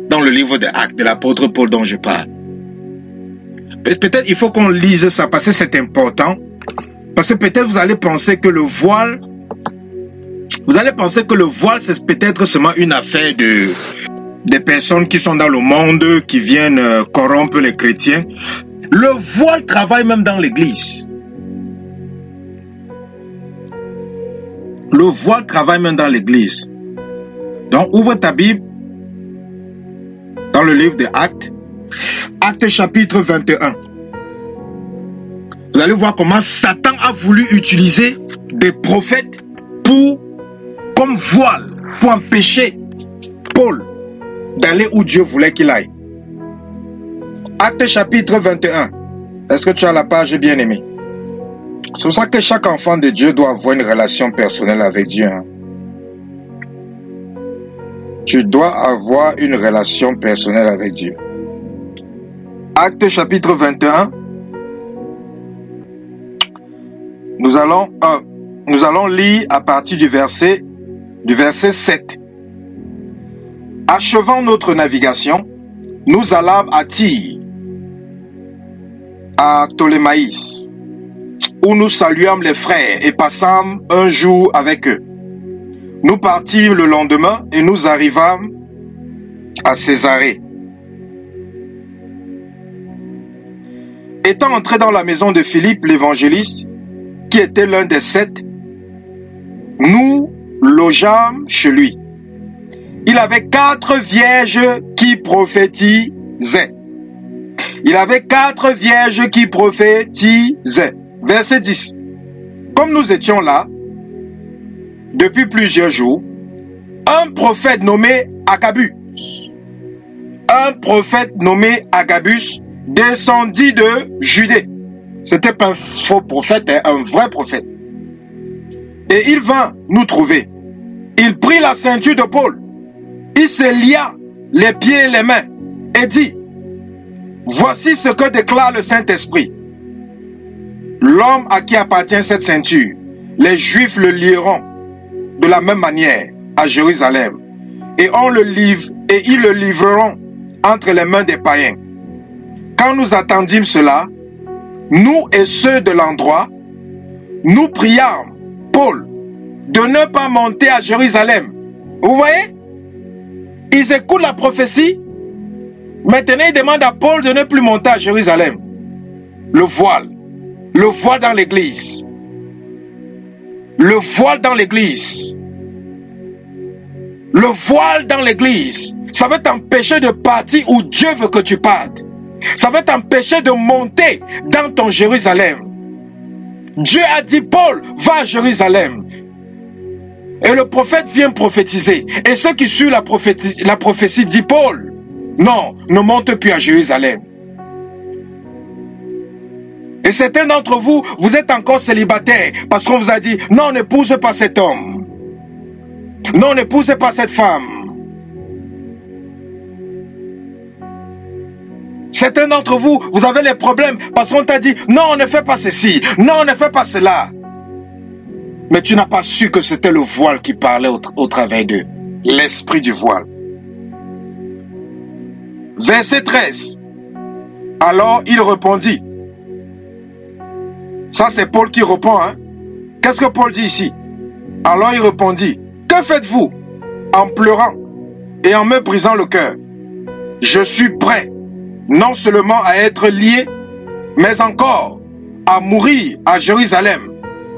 dans le livre des Actes de l'apôtre Paul dont je parle? Peut-être il faut qu'on lise ça parce que c'est important. Parce que peut-être vous allez penser que le voile, c'est peut-être seulement une affaire des personnes qui sont dans le monde, qui viennent corrompre les chrétiens. Le voile travaille même dans l'église. Le voile travaille même dans l'église. Donc, ouvre ta Bible dans le livre des Actes. Actes chapitre 21. Vous allez voir comment Satan a voulu utiliser des prophètes comme voile, pour empêcher Paul d'aller où Dieu voulait qu'il aille. Actes chapitre 21. Est-ce que tu as la page, bien-aimé? C'est pour ça que chaque enfant de Dieu doit avoir une relation personnelle avec Dieu. Hein? Tu dois avoir une relation personnelle avec Dieu. Actes chapitre 21. Nous allons lire à partir du verset 7. Achevant notre navigation, nous allâmes à Tyr, à Ptolémaïs, où nous saluâmes les frères et passâmes un jour avec eux. Nous partîmes le lendemain et nous arrivâmes à Césarée. Étant entrés dans la maison de Philippe l'évangéliste, qui était l'un des 7, nous logeâmes chez lui. Il avait 4 vierges qui prophétisaient. Verset 10. Comme nous étions là, depuis plusieurs jours, un prophète nommé Agabus descendit de Judée. C'était pas un faux prophète, un vrai prophète. Et il vint nous trouver. Il prit la ceinture de Paul. Il se lia les pieds et les mains et dit: voici ce que déclare le Saint-Esprit. L'homme à qui appartient cette ceinture, les Juifs le lieront de la même manière à Jérusalem, et ils le livreront entre les mains des païens. Quand nous attendîmes cela, nous et ceux de l'endroit, nous priâmes Paul de ne pas monter à Jérusalem. Vous voyez? Ils écoutent la prophétie. Maintenant, ils demandent à Paul de ne plus monter à Jérusalem. Le voile dans l'église. Le voile dans l'église. Le voile dans l'église. Ça va t'empêcher de partir où Dieu veut que tu partes. Ça va t'empêcher de monter dans ton Jérusalem. Dieu a dit: Paul, va à Jérusalem. Et le prophète vient prophétiser. Et ceux qui suivent la prophétie dit: Paul, non, ne monte plus à Jérusalem. Et certains d'entre vous, vous êtes encore célibataires parce qu'on vous a dit: non, n'épouse pas cet homme. Non, n'épouse pas cette femme. Certains d'entre vous, vous avez les problèmes parce qu'on t'a dit: non, ne fais pas ceci, non, ne fais pas cela. Mais tu n'as pas su que c'était le voile qui parlait au travers d'eux. L'esprit du voile. Verset 13. Alors il répondit. Ça c'est Paul qui répond. Hein? Qu'est-ce que Paul dit ici? Alors il répondit: que faites-vous en pleurant et en me brisant le cœur? Je suis prêt non seulement à être lié, mais encore à mourir à Jérusalem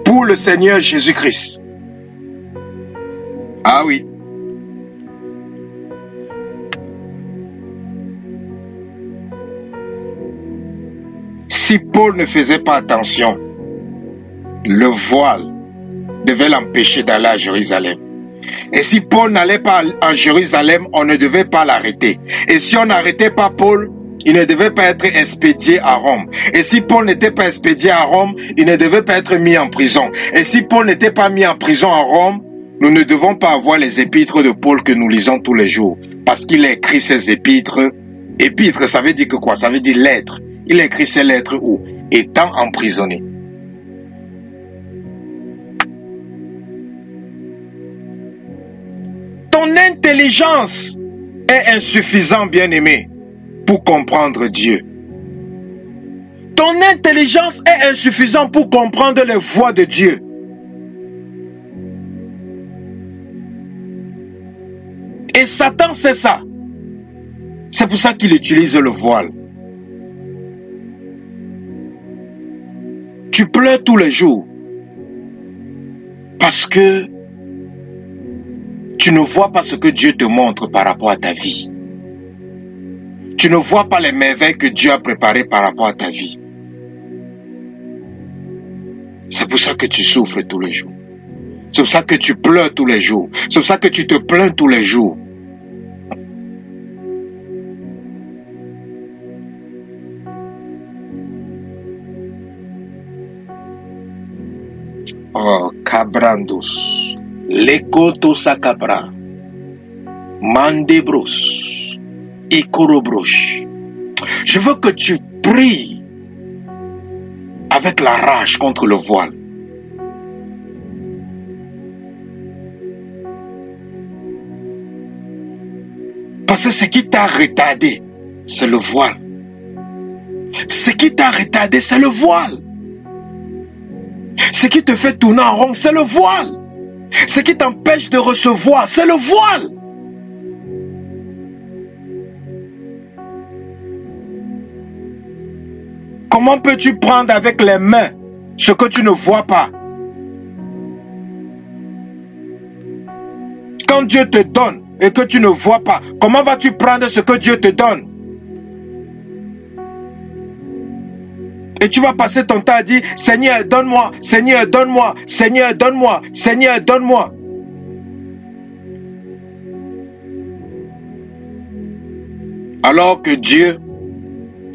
pour le Seigneur Jésus-Christ. Ah oui. Si Paul ne faisait pas attention, le voile devait l'empêcher d'aller à Jérusalem. Et si Paul n'allait pas en Jérusalem, on ne devait pas l'arrêter. Et si on n'arrêtait pas Paul, il ne devait pas être expédié à Rome. Et si Paul n'était pas expédié à Rome, il ne devait pas être mis en prison. Et si Paul n'était pas mis en prison à Rome, nous ne devons pas avoir les épîtres de Paul que nous lisons tous les jours. Parce qu'il a écrit ces épîtres. Épîtres, ça veut dire que quoi? Ça veut dire lettres. Il a écrit ces lettres où? Étant emprisonné. Ton intelligence est insuffisante, bien-aimé, pour comprendre Dieu. Ton intelligence est insuffisante pour comprendre les voies de Dieu. Et Satan sait ça. C'est pour ça qu'il utilise le voile. Tu pleures tous les jours parce que tu ne vois pas ce que Dieu te montre par rapport à ta vie. Tu ne vois pas les merveilles que Dieu a préparées par rapport à ta vie. C'est pour ça que tu souffres tous les jours. C'est pour ça que tu pleures tous les jours. C'est pour ça que tu te plains tous les jours. Oh, cabrandos. Lekoto sakabra. Mandebros. Ikorobrosh. Je veux que tu pries avec la rage contre le voile. Parce que ce qui t'a retardé, c'est le voile. Ce qui t'a retardé, c'est le voile. Ce qui te fait tourner en rond, c'est le voile. Ce qui t'empêche de recevoir, c'est le voile. Comment peux-tu prendre avec les mains ce que tu ne vois pas? Quand Dieu te donne et que tu ne vois pas, comment vas-tu prendre ce que Dieu te donne? Et tu vas passer ton temps à dire, Seigneur, donne-moi, Seigneur, donne-moi, Seigneur, donne-moi, Seigneur, donne-moi. Alors que Dieu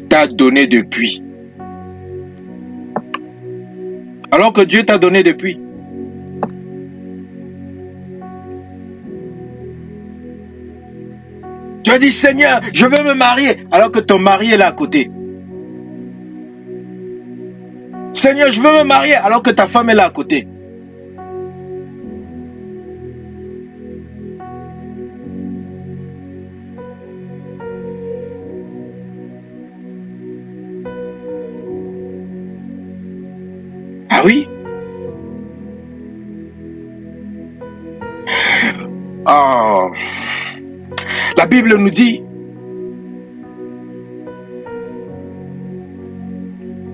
t'a donné depuis. Alors que Dieu t'a donné depuis. Tu as dit, Seigneur, je veux me marier, alors que ton mari est là à côté. Seigneur, je veux me marier, alors que ta femme est là à côté. Ah oui? Oh. La Bible nous dit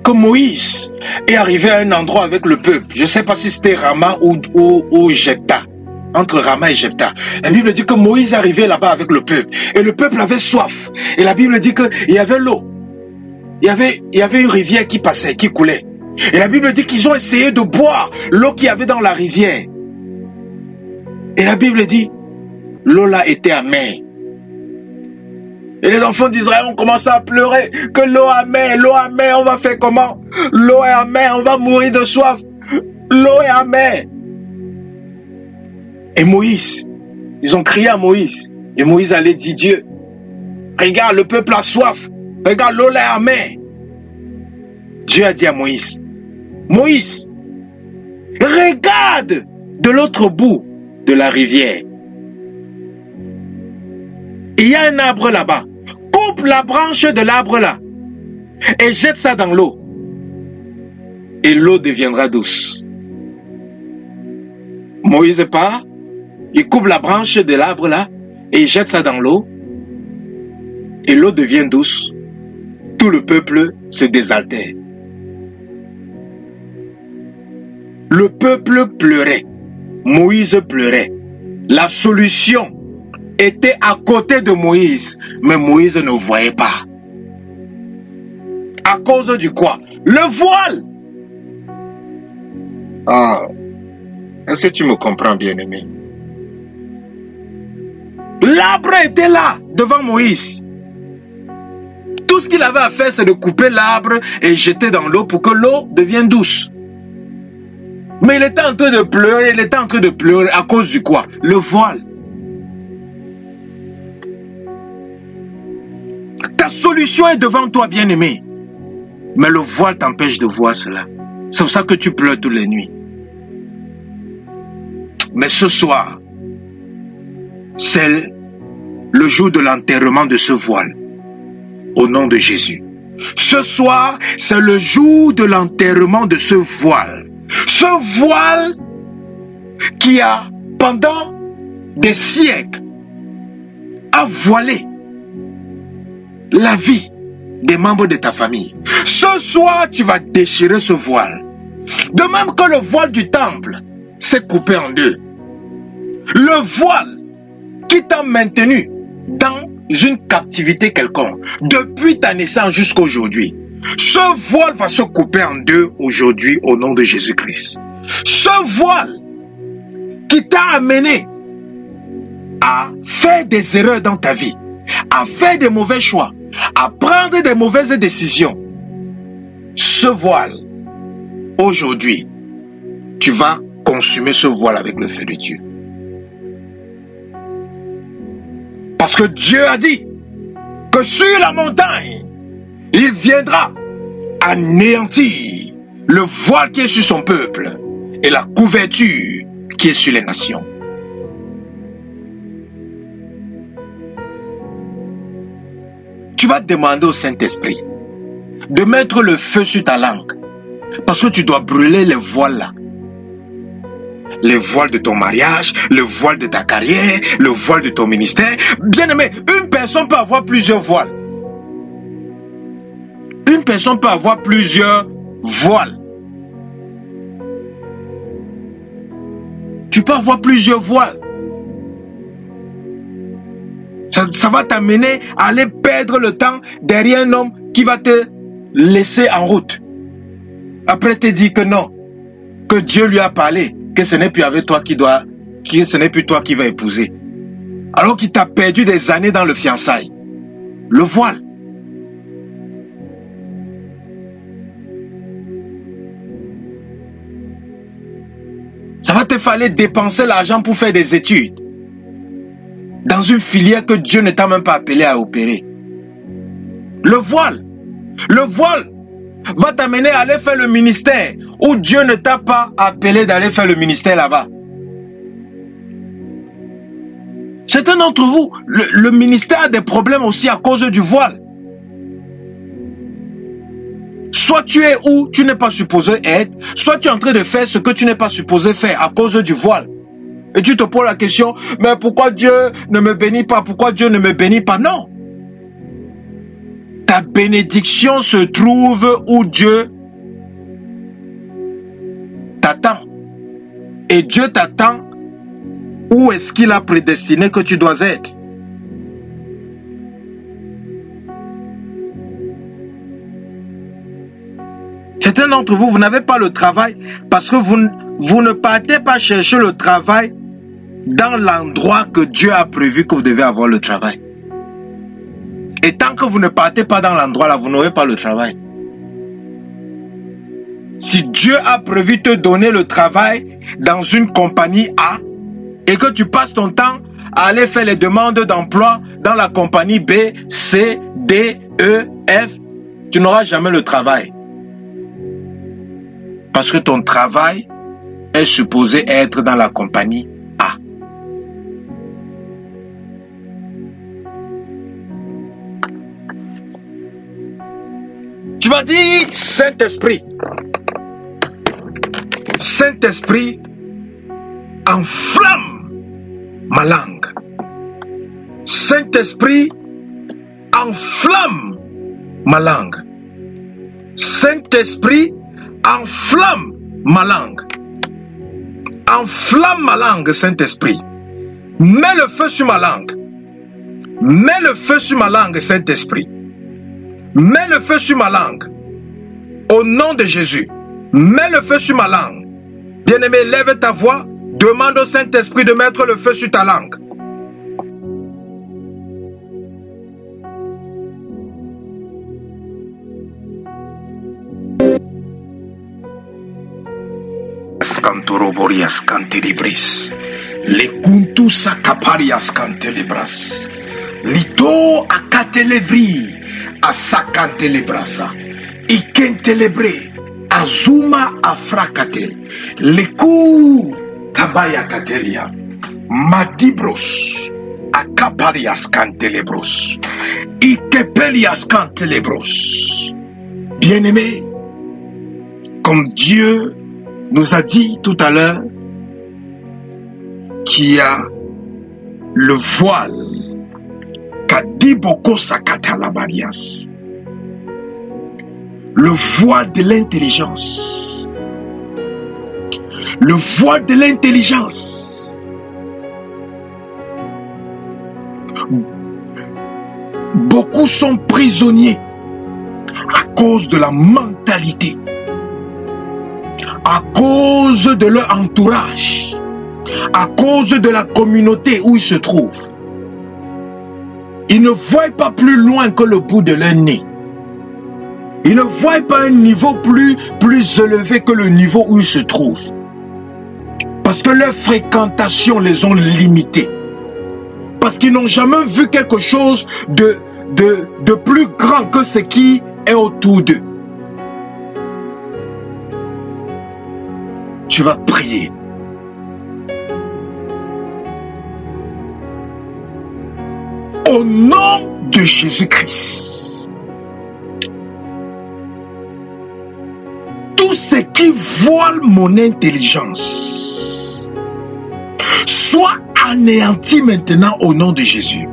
que Moïse est arrivé à un endroit avec le peuple. Je ne sais pas si c'était Rama ou Jepta. Entre Rama et Jepta. La Bible dit que Moïse est arrivé là-bas avec le peuple. Et le peuple avait soif. Et la Bible dit qu'il y avait l'eau. Il y avait une rivière qui passait, qui coulait. Et la Bible dit qu'ils ont essayé de boire l'eau qu'il y avait dans la rivière. Et la Bible dit, l'eau là était amère. Et les enfants d'Israël ont commencé à pleurer que l'eau amère, on va faire comment? L'eau est amère, on va mourir de soif. L'eau est amère. Et Moïse, ils ont crié à Moïse. Et Moïse allait dire, Dieu, regarde, le peuple a soif. Regarde, l'eau est amère. Dieu a dit à Moïse, Moïse, regarde de l'autre bout de la rivière. Il y a un arbre là-bas. Coupe la branche de l'arbre là et jette ça dans l'eau. Et l'eau deviendra douce. Moïse part, il coupe la branche de l'arbre là et il jette ça dans l'eau. Et l'eau devient douce. Tout le peuple se désaltère. Le peuple pleurait. Moïse pleurait. La solution était à côté de Moïse, mais Moïse ne voyait pas. À cause du quoi? Le voile. Ah, est-ce que tu me comprends, bien-aimé? L'arbre était là, devant Moïse. Tout ce qu'il avait à faire, c'est de couper l'arbre et jeter dans l'eau pour que l'eau devienne douce. Mais il était en train de pleurer, à cause du quoi? Le voile. Ta solution est devant toi, bien-aimé. Mais le voile t'empêche de voir cela. C'est pour ça que tu pleures toutes les nuits. Mais ce soir, c'est le jour de l'enterrement de ce voile. Au nom de Jésus. Ce soir, c'est le jour de l'enterrement de ce voile. Ce voile qui a, pendant des siècles, a voilé la vie des membres de ta famille. Ce soir, tu vas déchirer ce voile. De même que le voile du temple s'est coupé en deux. Le voile qui t'a maintenu dans une captivité quelconque, depuis ta naissance jusqu'à aujourd'hui, ce voile va se couper en deux aujourd'hui au nom de Jésus-Christ. Ce voile qui t'a amené à faire des erreurs dans ta vie, à faire des mauvais choix, à prendre des mauvaises décisions, ce voile, aujourd'hui, tu vas consumer ce voile avec le feu de Dieu. Parce que Dieu a dit que sur la montagne, il viendra anéantir le voile qui est sur son peuple et la couverture qui est sur les nations. Tu vas demander au Saint-Esprit de mettre le feu sur ta langue parce que tu dois brûler les voiles là. Le voile de ton mariage, le voile de ta carrière, le voile de ton ministère. Bien aimé, une personne peut avoir plusieurs voiles. Une personne peut avoir plusieurs voiles. Tu peux avoir plusieurs voiles. Ça va t'amener à aller perdre le temps derrière un homme qui va te laisser en route. Après te dire que non, que Dieu lui a parlé, que ce n'est plus avec toi ce n'est plus toi qui va épouser. Alors qu'il t'a perdu des années dans le fiançailles. Le voile. Ça va te falloir dépenser l'argent pour faire des études. Dans une filière que Dieu ne t'a même pas appelé à opérer. Le voile. Le voile va t'amener à aller faire le ministère où Dieu ne t'a pas appelé d'aller faire le ministère là-bas. Certains d'entre vous, le ministère a des problèmes aussi à cause du voile. Soit tu es où tu n'es pas supposé être, soit tu es en train de faire ce que tu n'es pas supposé faire à cause du voile. Et tu te poses la question, mais pourquoi Dieu ne me bénit pas? Pourquoi Dieu ne me bénit pas? Non. Ta bénédiction se trouve où Dieu t'attend. Et Dieu t'attend où est-ce qu'il a prédestiné que tu dois être. Certains d'entre vous, vous n'avez pas le travail parce que vous ne partez pas chercher le travail dans l'endroit que Dieu a prévu que vous devez avoir le travail. Et tant que vous ne partez pas dans l'endroit là, vous n'aurez pas le travail. Si Dieu a prévu te donner le travail dans une compagnie A et que tu passes ton temps à aller faire les demandes d'emploi dans la compagnie B, C, D, E, F, tu n'auras jamais le travail. Parce que ton travail est supposé être dans la compagnie A. Tu vas dire, Saint-Esprit, Saint-Esprit, enflamme ma langue. Saint-Esprit, enflamme ma langue. Saint-Esprit, enflamme ma langue. Enflamme ma langue, Saint-Esprit. Mets le feu sur ma langue. Mets le feu sur ma langue, Saint-Esprit. Mets le feu sur ma langue. Au nom de Jésus. Mets le feu sur ma langue. Bien-aimé, lève ta voix. Demande au Saint-Esprit de mettre le feu sur ta langue. Cantoroborias cantelibris, le kuntus acaparias cantelibras, lito acatelevri, asacantelebrasa, ikentelebre, azuma afrakate, le ku tabaya catelia, madibros, Akapalias cantelebros. Ikepelias cantelebros. Bien-aimés, comme Dieu nous a dit tout à l'heure, qu'il y a le voile, Kadiboko Sakatalabarias, le voile de l'intelligence. Le voile de l'intelligence. Beaucoup sont prisonniers à cause de la mentalité, à cause de leur entourage, à cause de la communauté où ils se trouvent. Ils ne voient pas plus loin que le bout de leur nez. Ils ne voient pas un niveau plus élevé que le niveau où ils se trouvent. Parce que leur fréquentation les ont limités. Parce qu'ils n'ont jamais vu quelque chose de plus grand que ce qui est autour d'eux. Tu vas prier. Au nom de Jésus-Christ, tout ce qui voile mon intelligence soit anéanti maintenant au nom de Jésus.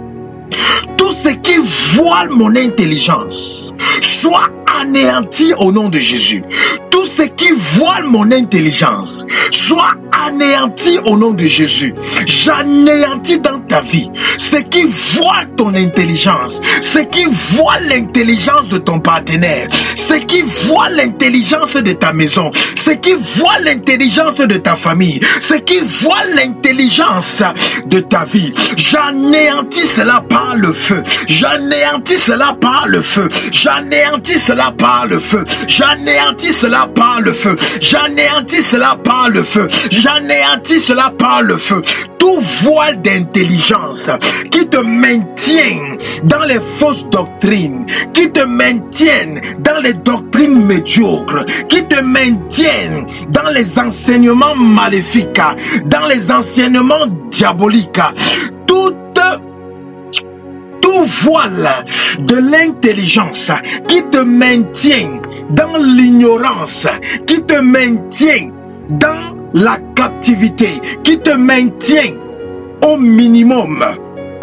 Tout ce qui voile mon intelligence soit anéanti au nom de Jésus. Tout ce qui voile mon intelligence soit anéanti au nom de Jésus. J'anéantis dans ta vie ce qui voile ton intelligence, ce qui voile l'intelligence de ton partenaire, ce qui voile l'intelligence de ta maison, ce qui voile l'intelligence de ta famille, ce qui voile l'intelligence de ta vie. J'anéantis cela par le feu. J'anéantis cela par le feu. J'anéantis cela par le feu. J'anéantis cela par le feu. J'anéantis cela par le feu. J'anéantis cela par le feu. Tout voile d'intelligence qui te maintient dans les fausses doctrines, qui te maintiennent dans les doctrines médiocres, qui te maintiennent dans les enseignements maléfiques, dans les enseignements diaboliques, tout voile de l'intelligence qui te maintient dans l'ignorance, qui te maintient dans la captivité, qui te maintient au minimum.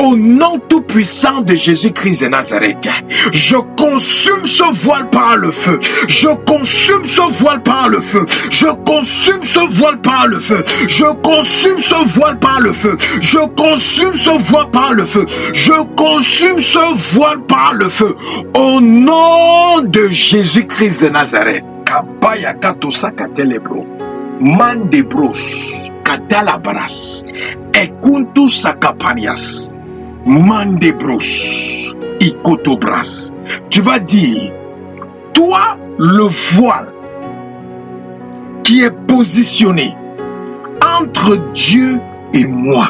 Au nom tout puissant de Jésus-Christ de Nazareth, je consume ce voile par le feu. Je consume ce voile par le feu. Je consume ce voile par le feu. Je consume ce voile par le feu. Je consume ce voile par le feu. Je consume ce voile par le feu. Au nom de Jésus-Christ de Nazareth. Kabaya katosa katelebro. Mandebros. Katalabras. Ekuntu sakaparias. Mandebros, Ikotobras. Tu vas dire, toi le voile qui est positionné entre Dieu et moi.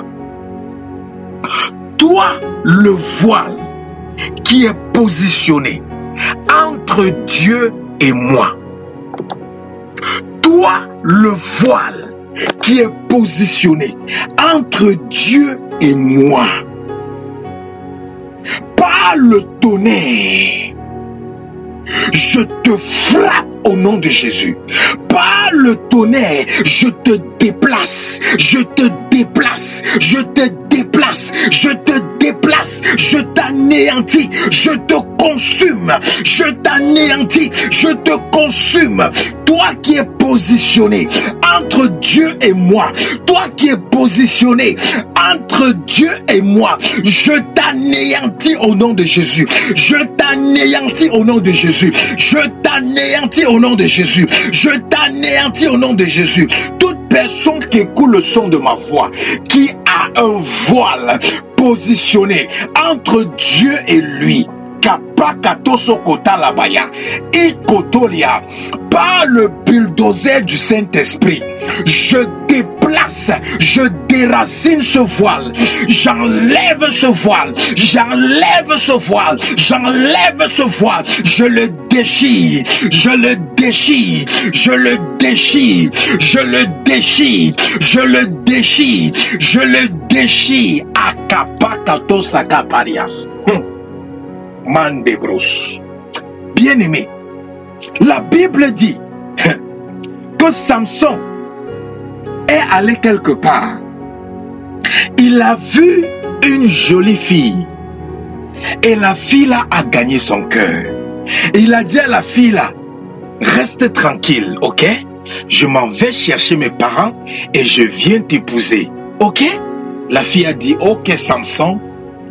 Toi le voile qui est positionné entre Dieu et moi. Toi le voile qui est positionné entre Dieu et moi. Par le tonnerre, je te frappe au nom de Jésus. Par le tonnerre, je te déplace, je te déplace, je te déplace, je te déplace, je t'anéantis, je te consume, je t'anéantis, je te consume. Toi qui es positionné entre Dieu et moi, toi qui es positionné entre Dieu et moi, je t'anéantis au nom de Jésus. Je t'anéantis au nom de Jésus. Je t'anéantis au nom de Jésus. Je t'anéantis au nom de Jésus. Toute personne qui écoute le son de ma voix, qui a un voile positionné entre Dieu et lui, par le bulldozer du Saint-Esprit, je déplace, je déracine ce voile, j'enlève ce voile, j'enlève ce voile, j'enlève ce voile, je le déchire, je le déchire, je le déchire, je le déchire, je le déchire, je le déchire, Akapa Kapakato Sakaparias. Mandebros. Bien-aimé, la Bible dit que Samson est allé quelque part. Il a vu une jolie fille. Et la fille là a gagné son cœur. Il a dit à la fille là, reste tranquille, ok? Je m'en vais chercher mes parents et je viens t'épouser, ok? La fille a dit, ok Samson,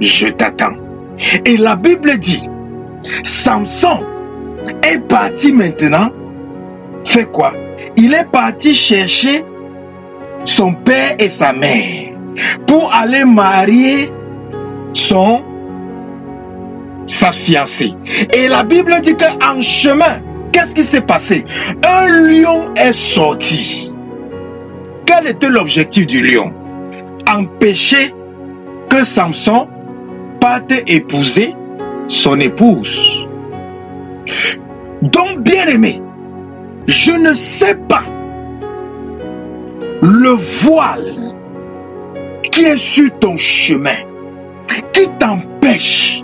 je t'attends. Et la Bible dit, Samson est parti maintenant, fait quoi? Il est parti chercher son père et sa mère pour aller marier sa fiancée. Et la Bible dit qu'en chemin, qu'est-ce qui s'est passé? Un lion est sorti. Quel était l'objectif du lion? Empêcher que Samson parte épouser son épouse. Donc, bien aimé, je ne sais pas le voile qui est sur ton chemin, qui t'empêche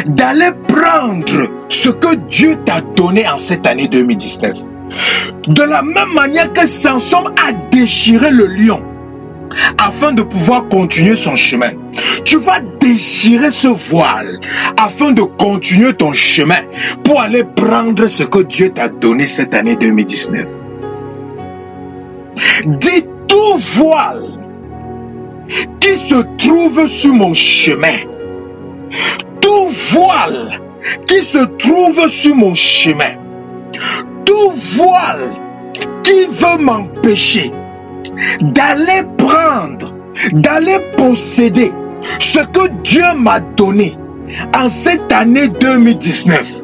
d'aller prendre ce que Dieu t'a donné en cette année 2019. De la même manière que Samson a déchiré le lion afin de pouvoir continuer son chemin, tu vas déchirer ce voile afin de continuer ton chemin pour aller prendre ce que Dieu t'a donné cette année 2019. Dis tout voile qui se trouve sur mon chemin, tout voile qui se trouve sur mon chemin, tout voile qui veut m'empêcher d'aller prendre, d'aller posséder ce que Dieu m'a donné en cette année 2019.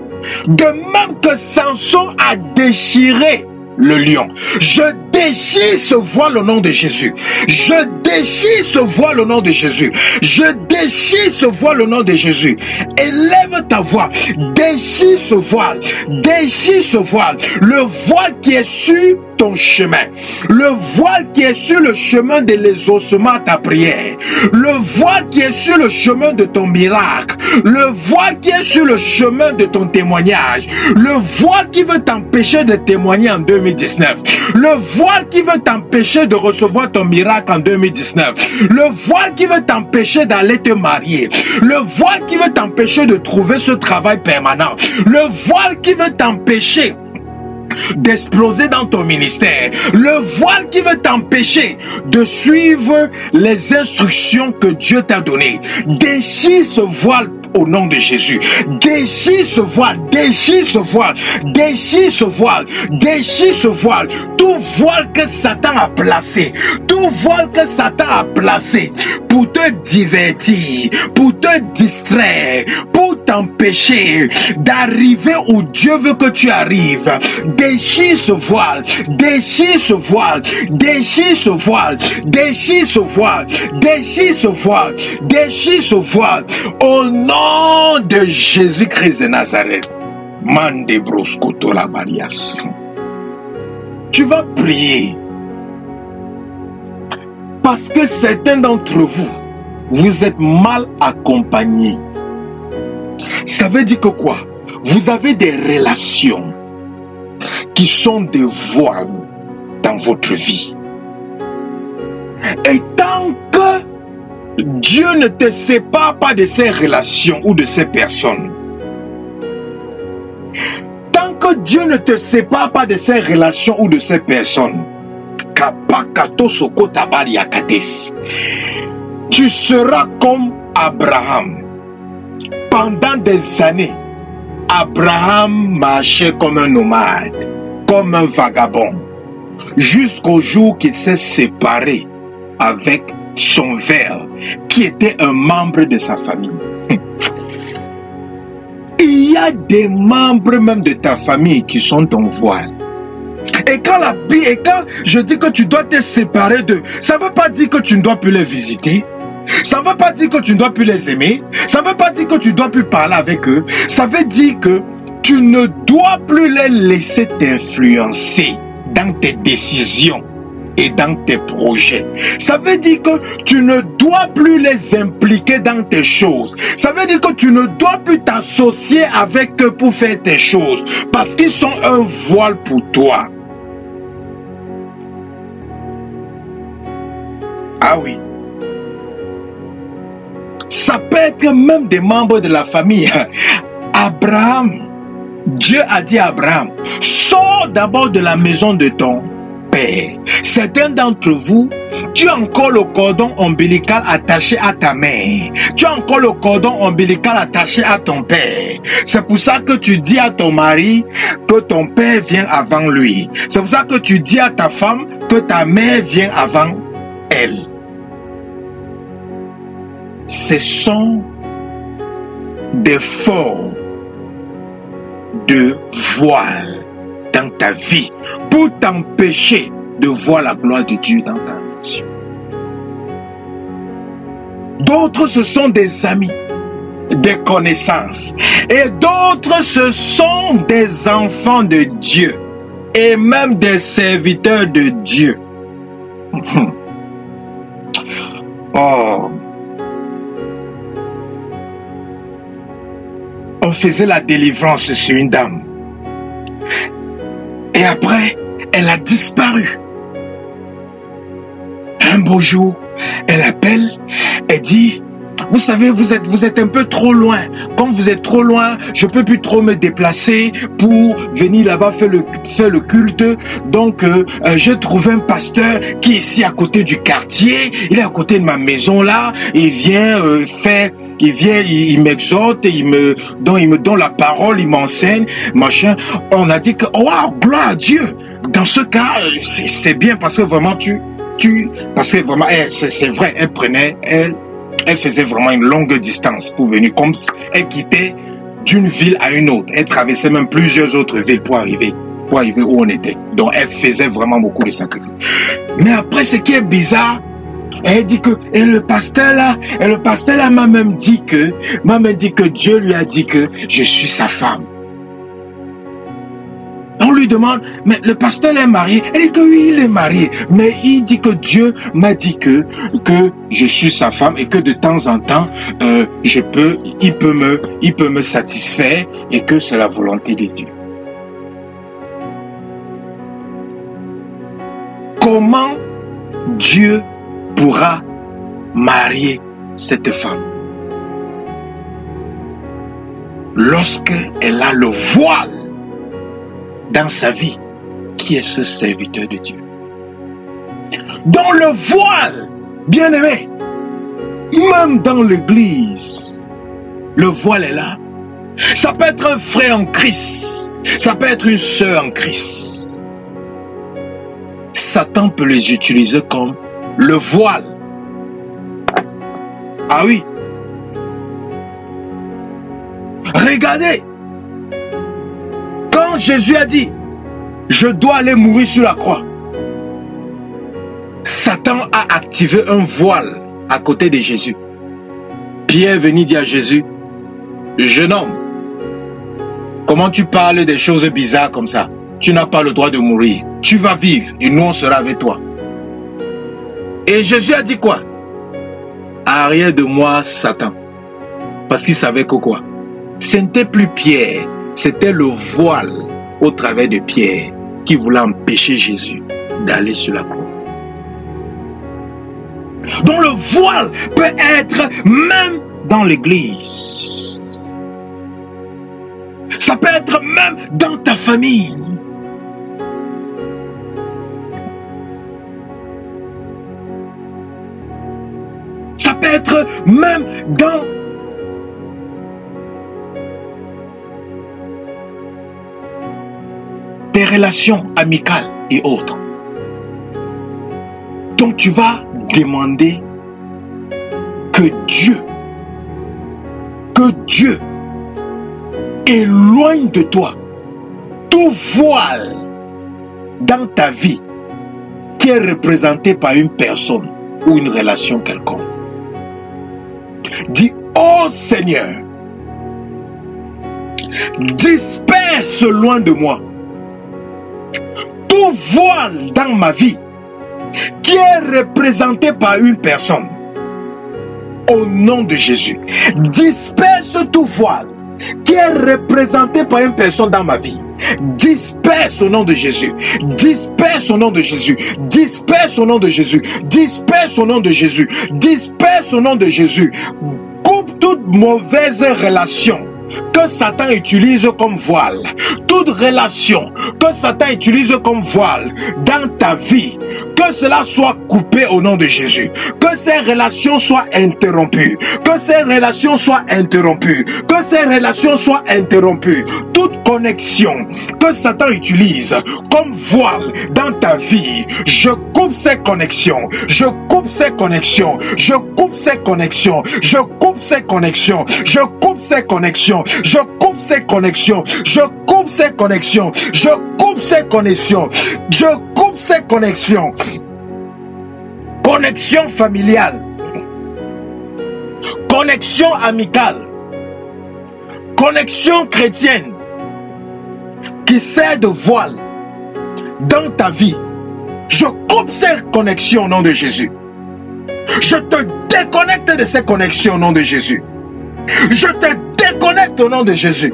De même que Samson a déchiré le lion, je déchire ce voile au nom de Jésus. Je déchire ce voile au nom de Jésus. Je déchire ce voile au nom de Jésus. Élève ta voix. Déchire ce voile. Déchire ce voile. Le voile qui est sur ton chemin. Le voile qui est sur le chemin de l'exaucement à ta prière. Le voile qui est sur le chemin de ton miracle. Le voile qui est sur le chemin de ton témoignage. Le voile qui veut t'empêcher de témoigner en 2019. Le voile qui veut t'empêcher de recevoir ton miracle en 2019. Le voile qui veut t'empêcher d'aller te marier. Le voile qui veut t'empêcher de trouver ce travail permanent. Le voile qui veut t'empêcher d'exploser dans ton ministère. Le voile qui veut t'empêcher de suivre les instructions que Dieu t'a données. Déchire ce voile au nom de Jésus. Déchire ce voile, déchire ce voile, déchire ce voile, déchire ce voile. Tout voile que Satan a placé, tout voile que Satan a placé pour te divertir, pour te distraire, pour t'empêcher d'arriver où Dieu veut que tu arrives. Déchire ce voile, déchire ce voile, déchire ce voile, déchire ce voile, déchire ce voile, déchire ce voile. Au nom de Jésus-Christ de Nazareth. Tu vas prier parce que certains d'entre vous, vous êtes mal accompagnés. Ça veut dire que quoi? Vous avez des relations qui sont des voiles dans votre vie. Et tant que Dieu ne te sépare pas de ces relations ou de ces personnes, tant que Dieu ne te sépare pas de ces relations ou de ces personnes, tu seras comme Abraham. Pendant des années, Abraham marchait comme un nomade, comme un vagabond, jusqu'au jour qu'il s'est séparé avec son père, qui était un membre de sa famille. Il y a des membres même de ta famille qui sont ton voile. Et quand je dis que tu dois te séparer d'eux, ça ne veut pas dire que tu ne dois plus les visiter. Ça ne veut pas dire que tu ne dois plus les aimer. Ça ne veut pas dire que tu ne dois plus parler avec eux. Ça veut dire que tu ne dois plus les laisser t'influencer dans tes décisions et dans tes projets. Ça veut dire que tu ne dois plus les impliquer dans tes choses. Ça veut dire que tu ne dois plus t'associer avec eux pour faire tes choses, parce qu'ils sont un voile pour toi. Ah oui. Ça peut être même des membres de la famille. Abraham, Dieu a dit à Abraham, sors d'abord de la maison de ton père. Certains d'entre vous, tu as encore le cordon ombilical attaché à ta mère. Tu as encore le cordon ombilical attaché à ton père. C'est pour ça que tu dis à ton mari que ton père vient avant lui. C'est pour ça que tu dis à ta femme que ta mère vient avant elle. Ce sont des formes de voile dans ta vie pour t'empêcher de voir la gloire de Dieu dans ta vie. D'autres, ce sont des amis, des connaissances. Et d'autres, ce sont des enfants de Dieu et même des serviteurs de Dieu. Oh, on faisait la délivrance sur une dame. Et après, elle a disparu. Un beau jour, elle appelle, elle dit, vous savez, vous êtes un peu trop loin. Quand vous êtes trop loin, je ne peux plus trop me déplacer pour venir là-bas faire le culte. Donc, j'ai trouvé un pasteur qui est ici à côté du quartier. Il est à côté de ma maison là. Il vient il m'exhorte, il me donne la parole, il m'enseigne, machin. On a dit que, wow, gloire à Dieu. Dans ce cas, c'est bien parce que vraiment parce que vraiment, c'est vrai, elle faisait vraiment une longue distance pour venir, comme elle quittait d'une ville à une autre. Elle traversait même plusieurs autres villes pour arriver où on était. Donc elle faisait vraiment beaucoup de sacrifices. Mais après, ce qui est bizarre, elle dit que, et le pasteur là m'a même dit que Dieu lui a dit que je suis sa femme. On lui demande, mais le pasteur est marié? Elle dit que oui, il est marié. Mais il dit que Dieu m'a dit que je suis sa femme et que de temps en temps, il peut me satisfaire et que c'est la volonté de Dieu. Comment Dieu pourra marier cette femme lorsqu'elle a le voile dans sa vie, qui est ce serviteur de Dieu? Dans le voile, bien aimé, même dans l'église, le voile est là. Ça peut être un frère en Christ, ça peut être une sœur en Christ. Satan peut les utiliser comme le voile. Ah oui. Regardez. Quand Jésus a dit, je dois aller mourir sur la croix, Satan a activé un voile à côté de Jésus. Pierre est venu dire à Jésus, jeune homme, comment tu parles des choses bizarres comme ça? Tu n'as pas le droit de mourir. Tu vas vivre et nous on sera avec toi. Et Jésus a dit quoi? Arrière de moi, Satan. Parce qu'il savait que quoi? Ce n'était plus Pierre. C'était le voile au travers de Pierre qui voulait empêcher Jésus d'aller sur la croix. Donc le voile peut être même dans l'église. Ça peut être même dans ta famille. Ça peut être même dans tes relations amicales et autres. Donc tu vas demander que Dieu éloigne de toi tout voile dans ta vie qui est représenté par une personne ou une relation quelconque. Dis, oh Seigneur, disperse loin de moi tout voile dans ma vie qui est représenté par une personne, au nom de Jésus, disperse tout voile qui est représenté par une personne dans ma vie. Disperse au nom de Jésus. Disperse au nom de Jésus. Disperse au nom de Jésus. Disperse au nom de Jésus. Disperse au nom de Jésus. Coupe toute mauvaise relation que Satan utilise comme voile. Toute relation que Satan utilise comme voile dans ta vie, que cela soit coupé au nom de Jésus. Que ces relations soient interrompues. Que ces relations soient interrompues. Que ces relations soient interrompues. Toute connexion que Satan utilise comme voile dans ta vie, je coupe ces connexions. Je coupe ces connexions. Je coupe ces connexions. Je coupe ces connexions. Je coupe ces connexions. Je coupe ces connexions. Je coupe ces connexions. Je coupe ces connexions. Je coupe ces connexions. Connexion familiale. Connexion amicale. Connexion chrétienne qui sert de voile dans ta vie. Je coupe ces connexions au nom de Jésus. Je te déconnecte de ces connexions au nom de Jésus. Je te déconnecte au nom de Jésus.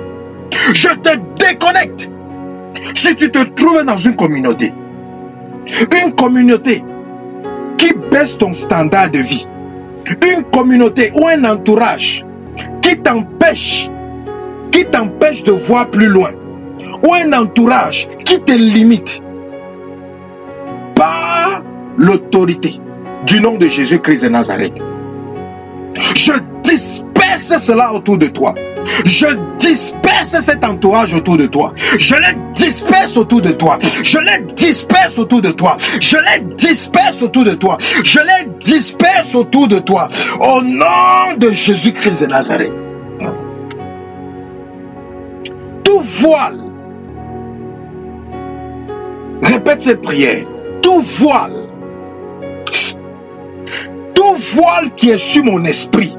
Je te déconnecte. Si tu te trouves dans une communauté qui baisse ton standard de vie, une communauté ou un entourage qui t'empêche de voir plus loin, ou un entourage qui te limite, par l'autorité du nom de Jésus-Christ de Nazareth, je disperse cela autour de toi. Je disperse cet entourage autour de toi. Je les disperse autour de toi. Je les disperse autour de toi. Je les disperse autour de toi. Je les disperse autour de toi. Au nom de Jésus-Christ de Nazareth. Tout voile. Répète ces prières. Tout voile. Tout voile qui est sur mon esprit.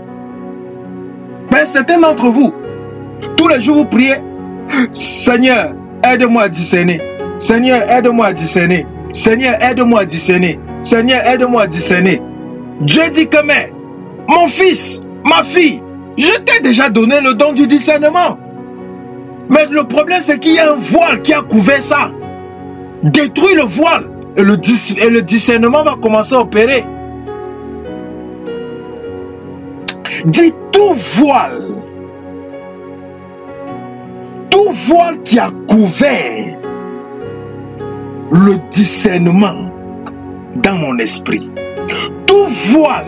Mais certains d'entre vous, tous les jours vous priez, Seigneur, aide-moi à discerner. Seigneur, aide-moi à discerner. Seigneur, aide-moi à discerner. Seigneur, aide-moi à discerner. Dieu dit que, mais, mon fils, ma fille, je t'ai déjà donné le don du discernement. Mais le problème, c'est qu'il y a un voile qui a couvert ça. Détruis le voile et le discernement va commencer à opérer. Dis tout voile qui a couvert le discernement dans mon esprit, tout voile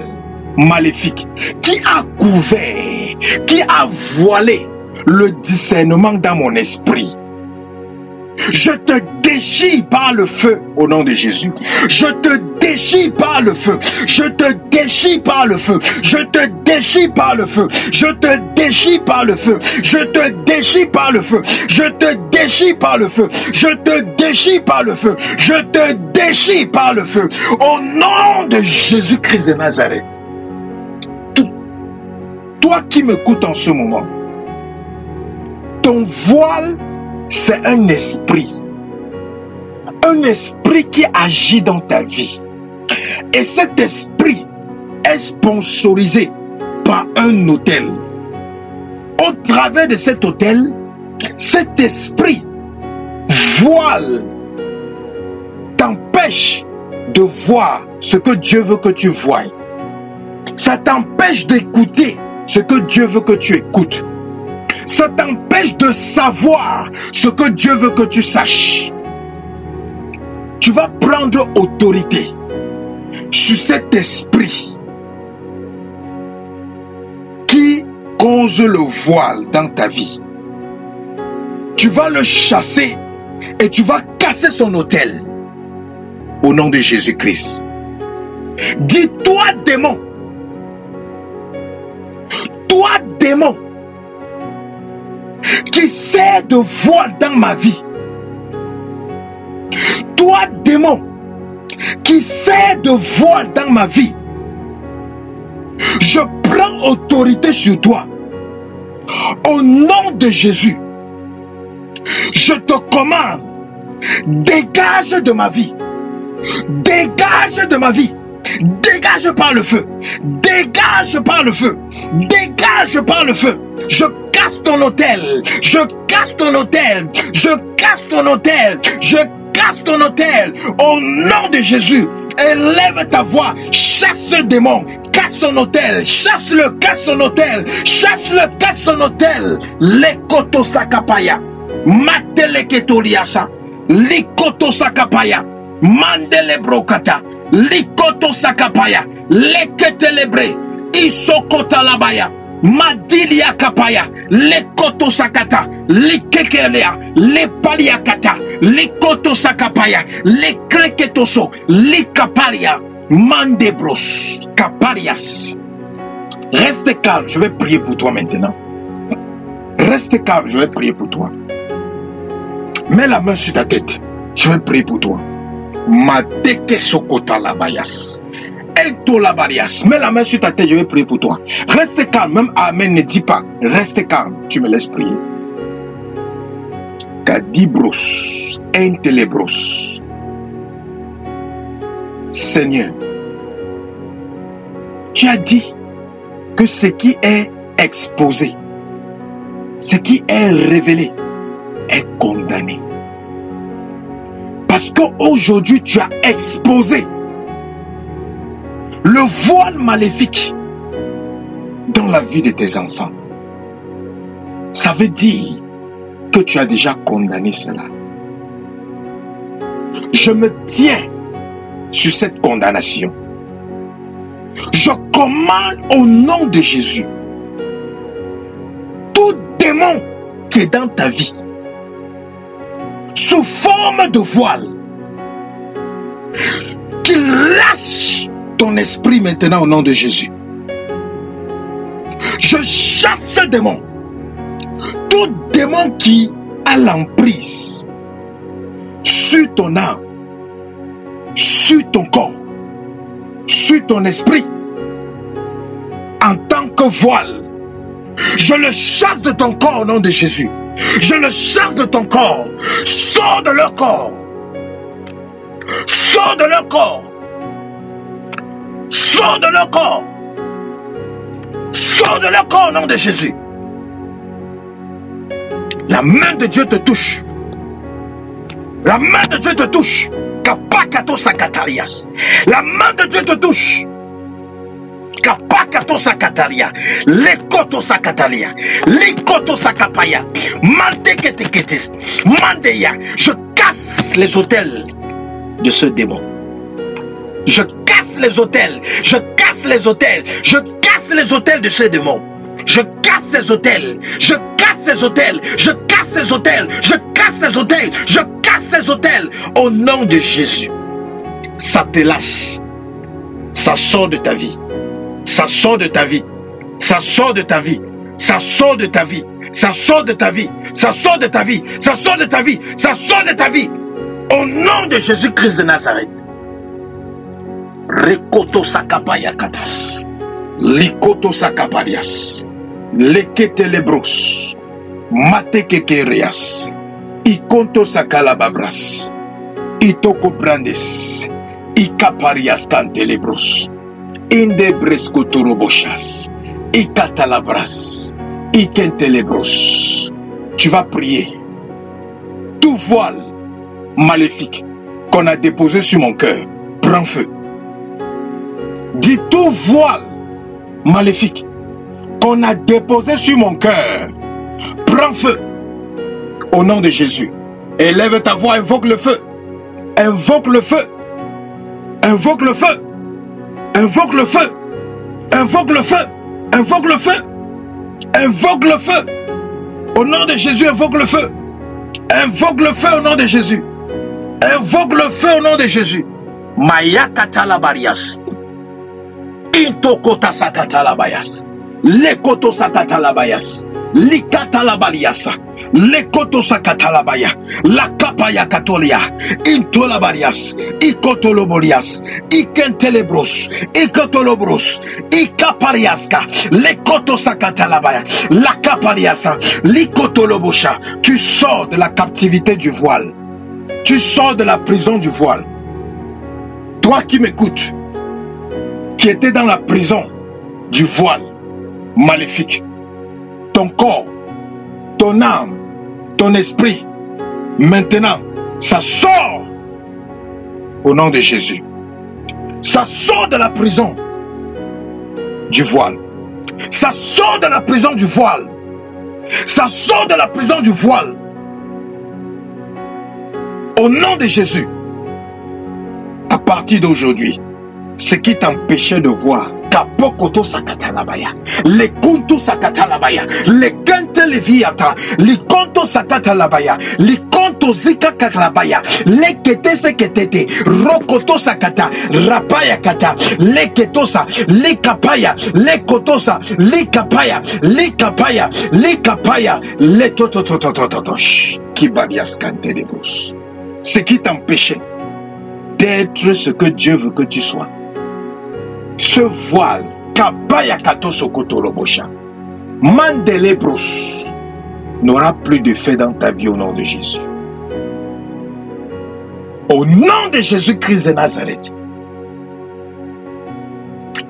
maléfique qui a couvert, qui a voilé le discernement dans mon esprit, je te déchire par le feu au nom de Jésus. Je te déchire par le feu. Je te déchire par le feu. Je te déchire par le feu. Je te déchire par le feu. Je te déchire par le feu. Je te déchire par le feu. Je te déchire par le feu. Je te déchire par le feu. Au nom de Jésus-Christ de Nazareth. Toi qui m'écoutes en ce moment, ton voile, c'est un esprit qui agit dans ta vie. Et cet esprit est sponsorisé par un autel. Au travers de cet autel, cet esprit voile, t'empêche de voir ce que Dieu veut que tu voies. Ça t'empêche d'écouter ce que Dieu veut que tu écoutes. Ça t'empêche de savoir ce que Dieu veut que tu saches. Tu vas prendre autorité sur cet esprit qui cause le voile dans ta vie. Tu vas le chasser et tu vas casser son autel au nom de Jésus-Christ. Dis-toi démon, toi démon qui sert de voile dans ma vie, toi démon qui sert de voile dans ma vie, je prends autorité sur toi au nom de Jésus. Je te commande, dégage de ma vie, Dégage de ma vie. Dégage par le feu. Dégage par le feu. Dégage par le feu. Je casse ton autel. Je casse ton autel. Je casse ton autel. Je casse ton autel. Au nom de Jésus. Élève ta voix. Chasse ce démon. Casse son autel. Chasse-le. Casse son autel. Chasse-le. Casse son autel. Lekoto sakapaya. Mateleketoriasa. Likoto sakapaya. Mandele brokata. Likoto sakapaya. Leketelebre. Isokota labaya. Madilia kapaya. Lekoto sakata. Likekelea. Lepaliakata. Likoto sakapaya. Lekreketoso. Likapalia. Mandebros. Kaparias. Reste calme. Je vais prier pour toi maintenant. Reste calme. Je vais prier pour toi. Mets la main sur ta tête. Je vais prier pour toi. Mateke sokota labayas. Ento labarias. Mets la main sur ta tête, je vais prier pour toi. Reste calme, même amen ne dis pas. Reste calme, tu me laisses prier. Kadibros. Entelebros. Seigneur, tu as dit que ce qui est exposé, ce qui est révélé, est condamné. Parce qu'aujourd'hui, tu as exposé le voile maléfique dans la vie de tes enfants. Ça veut dire que tu as déjà condamné cela. Je me tiens sur cette condamnation. Je commande au nom de Jésus tout démon qui est dans ta vie sous forme de voile, qu'il lâche ton esprit maintenant au nom de Jésus. Je chasse ce démon. Tout démon qui a l'emprise sur ton âme, sur ton corps, sur ton esprit, en tant que voile, je le chasse de ton corps au nom de Jésus. Je le chasse de ton corps. Sors de leur corps. Sors de leur corps. Sors de leur corps. Sors de leur corps au nom de Jésus. La main de Dieu te touche. La main de Dieu te touche. Kapakato sakatalias. La main de Dieu te touche. Kapakato sakatalia. Lekoto sakatalia. Likoto sakapaya. Mandeketeketes. Mandeya. Je casse les autels de ce démon. Je casse les autels. Je casse les autels. Je casse les autels de ce démon. Je casse les autels. Je casse les autels. Je casse les autels. Je casse les autels. Je casse les autels. Au nom de Jésus. Ça te lâche. Ça sort de ta vie. Ça sort de ta vie. Ça sort de ta vie. Ça sort de ta vie. Ça sort de ta vie. Ça sort de ta vie. Ça sort de ta vie. Ça sort de ta vie. Au nom de Jésus-Christ de Nazareth. Rekoto sakapaya katas. Likoto sakaparias. Leketelebros. Matekekerias. Ikonto sakalababras. Itoko brandes. Ikaparias kantelebros. Indebrescotorobochas. Ikatalabras. Ikentelebros. Tu vas prier. Tout voile maléfique qu'on a déposé sur mon cœur, prends feu. Dis tout voile maléfique qu'on a déposé sur mon cœur, prends feu. Au nom de Jésus. Élève ta voix, invoque le feu. Invoque le feu. Invoque le feu. Invoque le feu. Invoque le feu. Invoque le feu. Invoque le feu. Au nom de Jésus, invoque le feu. Invoque le feu au nom de Jésus. Invoque le feu au nom de Jésus. Maya katalabarias. Intokota sakatalabayas. Lekoto sakatalabayas. Likatalabaliasa. Lekoto sakatalabaya. La kapaya katolia. Intolabarias. Ikotoloborias. Ikentelebros. Ikotolobros. Ikapariaska. Lekoto sakatalabaya. La kapariasa. Likotolobosha. Tu sors de la captivité du voile. Tu sors de la prison du voile. toi qui m'écoutes, qui étais dans la prison du voile maléfique, ton corps, ton âme, ton esprit, maintenant, ça sort au nom de Jésus. Ça sort de la prison du voile. Ça sort de la prison du voile. Ça sort de la prison du voile. Au nom de Jésus, à partir d'aujourd'hui, ce qui t'empêchait de voir, Kapokoto Sakatalabaya, les Kuntu Sakatalabaya, les Kente Leviata, les Konto Sakatalabaya, les Konto Zika Katalabaya, les Ketese Ketete, Rokoto Sakata, Rapaya Kata, les Ketosa, les Kapaya, les Kotosa, les Kapaya, les Kapaya, les Kapaya, les Totototototosh, Kibabias Kante de Brousse. Ce qui t'empêchait d'être ce que Dieu veut que tu sois. Ce voile, Kabaya Kato Sokoto Robosha, Mandelebros, n'aura plus d'effet dans ta vie au nom de Jésus. Au nom de Jésus-Christ de Nazareth.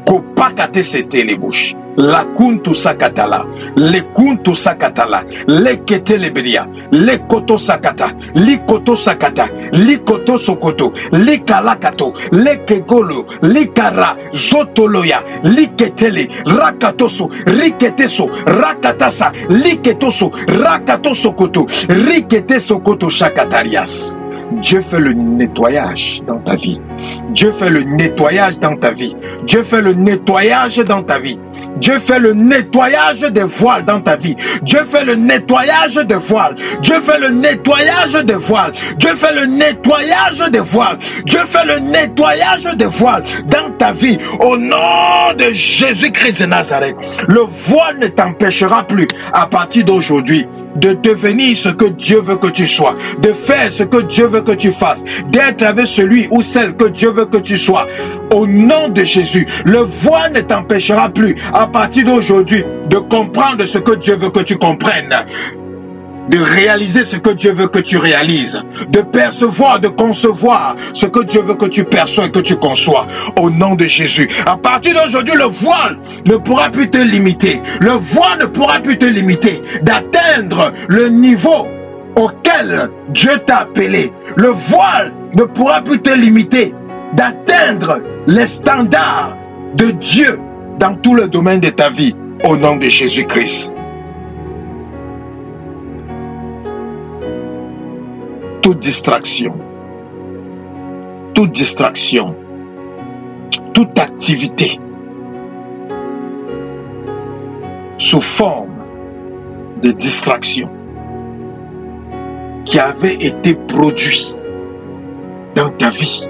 Kopakate sete les bouches. La kuntu sakatala. Le kuntu sakatala. Le kete leberia. Le koto sakata. Li koto sakata. Li koto sokoto. Li kalakato. Le kegolo. Li kara. Zotoloya. Li ketele. Rakatoso. Riketeso. Rakatasa. Li ketoso. Rakatoso koto. Rikete sokoto shakatarias. Dieu fait le nettoyage dans ta vie. Dieu fait le nettoyage dans ta vie. Dieu fait le nettoyage dans ta vie. Dieu fait le nettoyage des voiles dans ta vie. Dieu fait le nettoyage des voiles. Dieu fait le nettoyage des voiles. Dieu fait le nettoyage des voiles. Dieu fait le nettoyage des voiles dans ta vie. Au nom de Jésus-Christ de Nazareth, le voile ne t'empêchera plus à partir d'aujourd'hui de devenir ce que Dieu veut que tu sois, de faire ce que Dieu veut que tu fasses, d'être avec celui ou celle que Dieu veut que tu sois. Au nom de Jésus, le voile ne t'empêchera plus à partir d'aujourd'hui de comprendre ce que Dieu veut que tu comprennes, de réaliser ce que Dieu veut que tu réalises, de percevoir, de concevoir ce que Dieu veut que tu perçois et que tu conçois. Au nom de Jésus, à partir d'aujourd'hui, le voile ne pourra plus te limiter. Le voile ne pourra plus te limiter d'atteindre le niveau auquel Dieu t'a appelé. Le voile ne pourra plus te limiter d'atteindre les standards de Dieu dans tout le domaine de ta vie. Au nom de Jésus-Christ. Toute distraction, toute activité sous forme de distraction qui avait été produit dans ta vie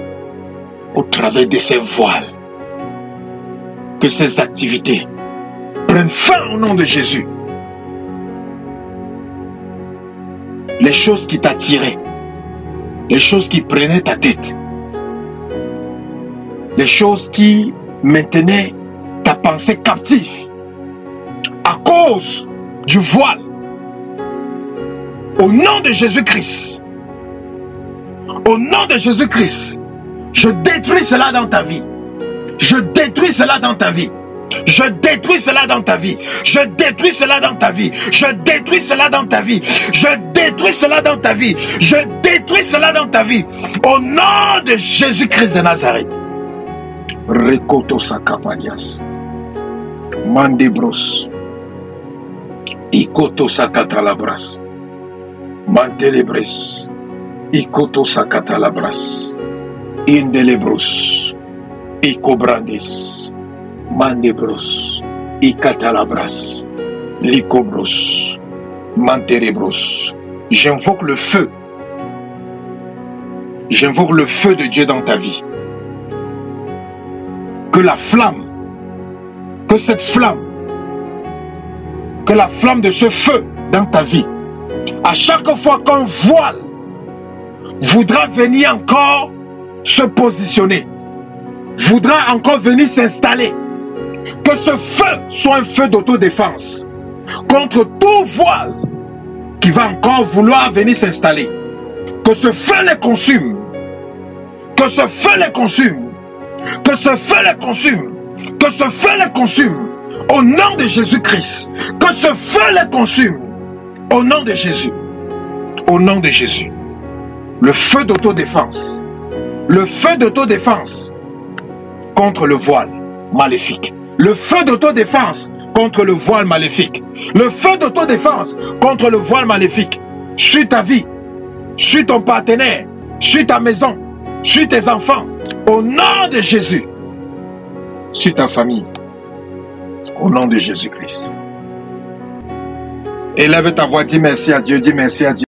au travers de ces voiles, que ces activités prennent fin au nom de Jésus. Les choses qui t'attiraient, les choses qui prenaient ta tête, les choses qui maintenaient ta pensée captive à cause du voile. Au nom de Jésus-Christ, au nom de Jésus-Christ, je détruis cela dans ta vie. Je détruis cela dans ta vie. Je détruis cela dans ta vie. Je détruis cela dans ta vie. Je détruis cela dans ta vie. Je détruis cela dans ta vie. Je détruis cela dans ta vie. Au nom de Jésus-Christ de Nazareth. Rekoto sakapalias. Mandebros. Ikoto sakatalabras. Mantelebres. Ikoto sakatalabras. Indelebros. Ikobrandis. Mandebros, Ikatalabras, Likobros, Manterebros. J'invoque le feu. J'invoque le feu de Dieu dans ta vie. Que la flamme, que cette flamme, que la flamme de ce feu dans ta vie, à chaque fois qu'un voile voudra venir encore se positionner, voudra encore venir s'installer, que ce feu soit un feu d'autodéfense contre tout voile qui va encore vouloir venir s'installer. Que ce feu les consume. Que ce feu les consume. Que ce feu les consume. Que ce feu les consume. Au nom de Jésus-Christ. Que ce feu les consume. Au nom de Jésus. Au nom de Jésus. Le feu d'autodéfense. Le feu d'autodéfense contre le voile maléfique. Le feu d'autodéfense contre le voile maléfique. Le feu d'autodéfense contre le voile maléfique. Sur ta vie, sur ton partenaire, sur ta maison, sur tes enfants. Au nom de Jésus. Sur ta famille. Au nom de Jésus-Christ. Élève ta voix, dis merci à Dieu, dis merci à Dieu.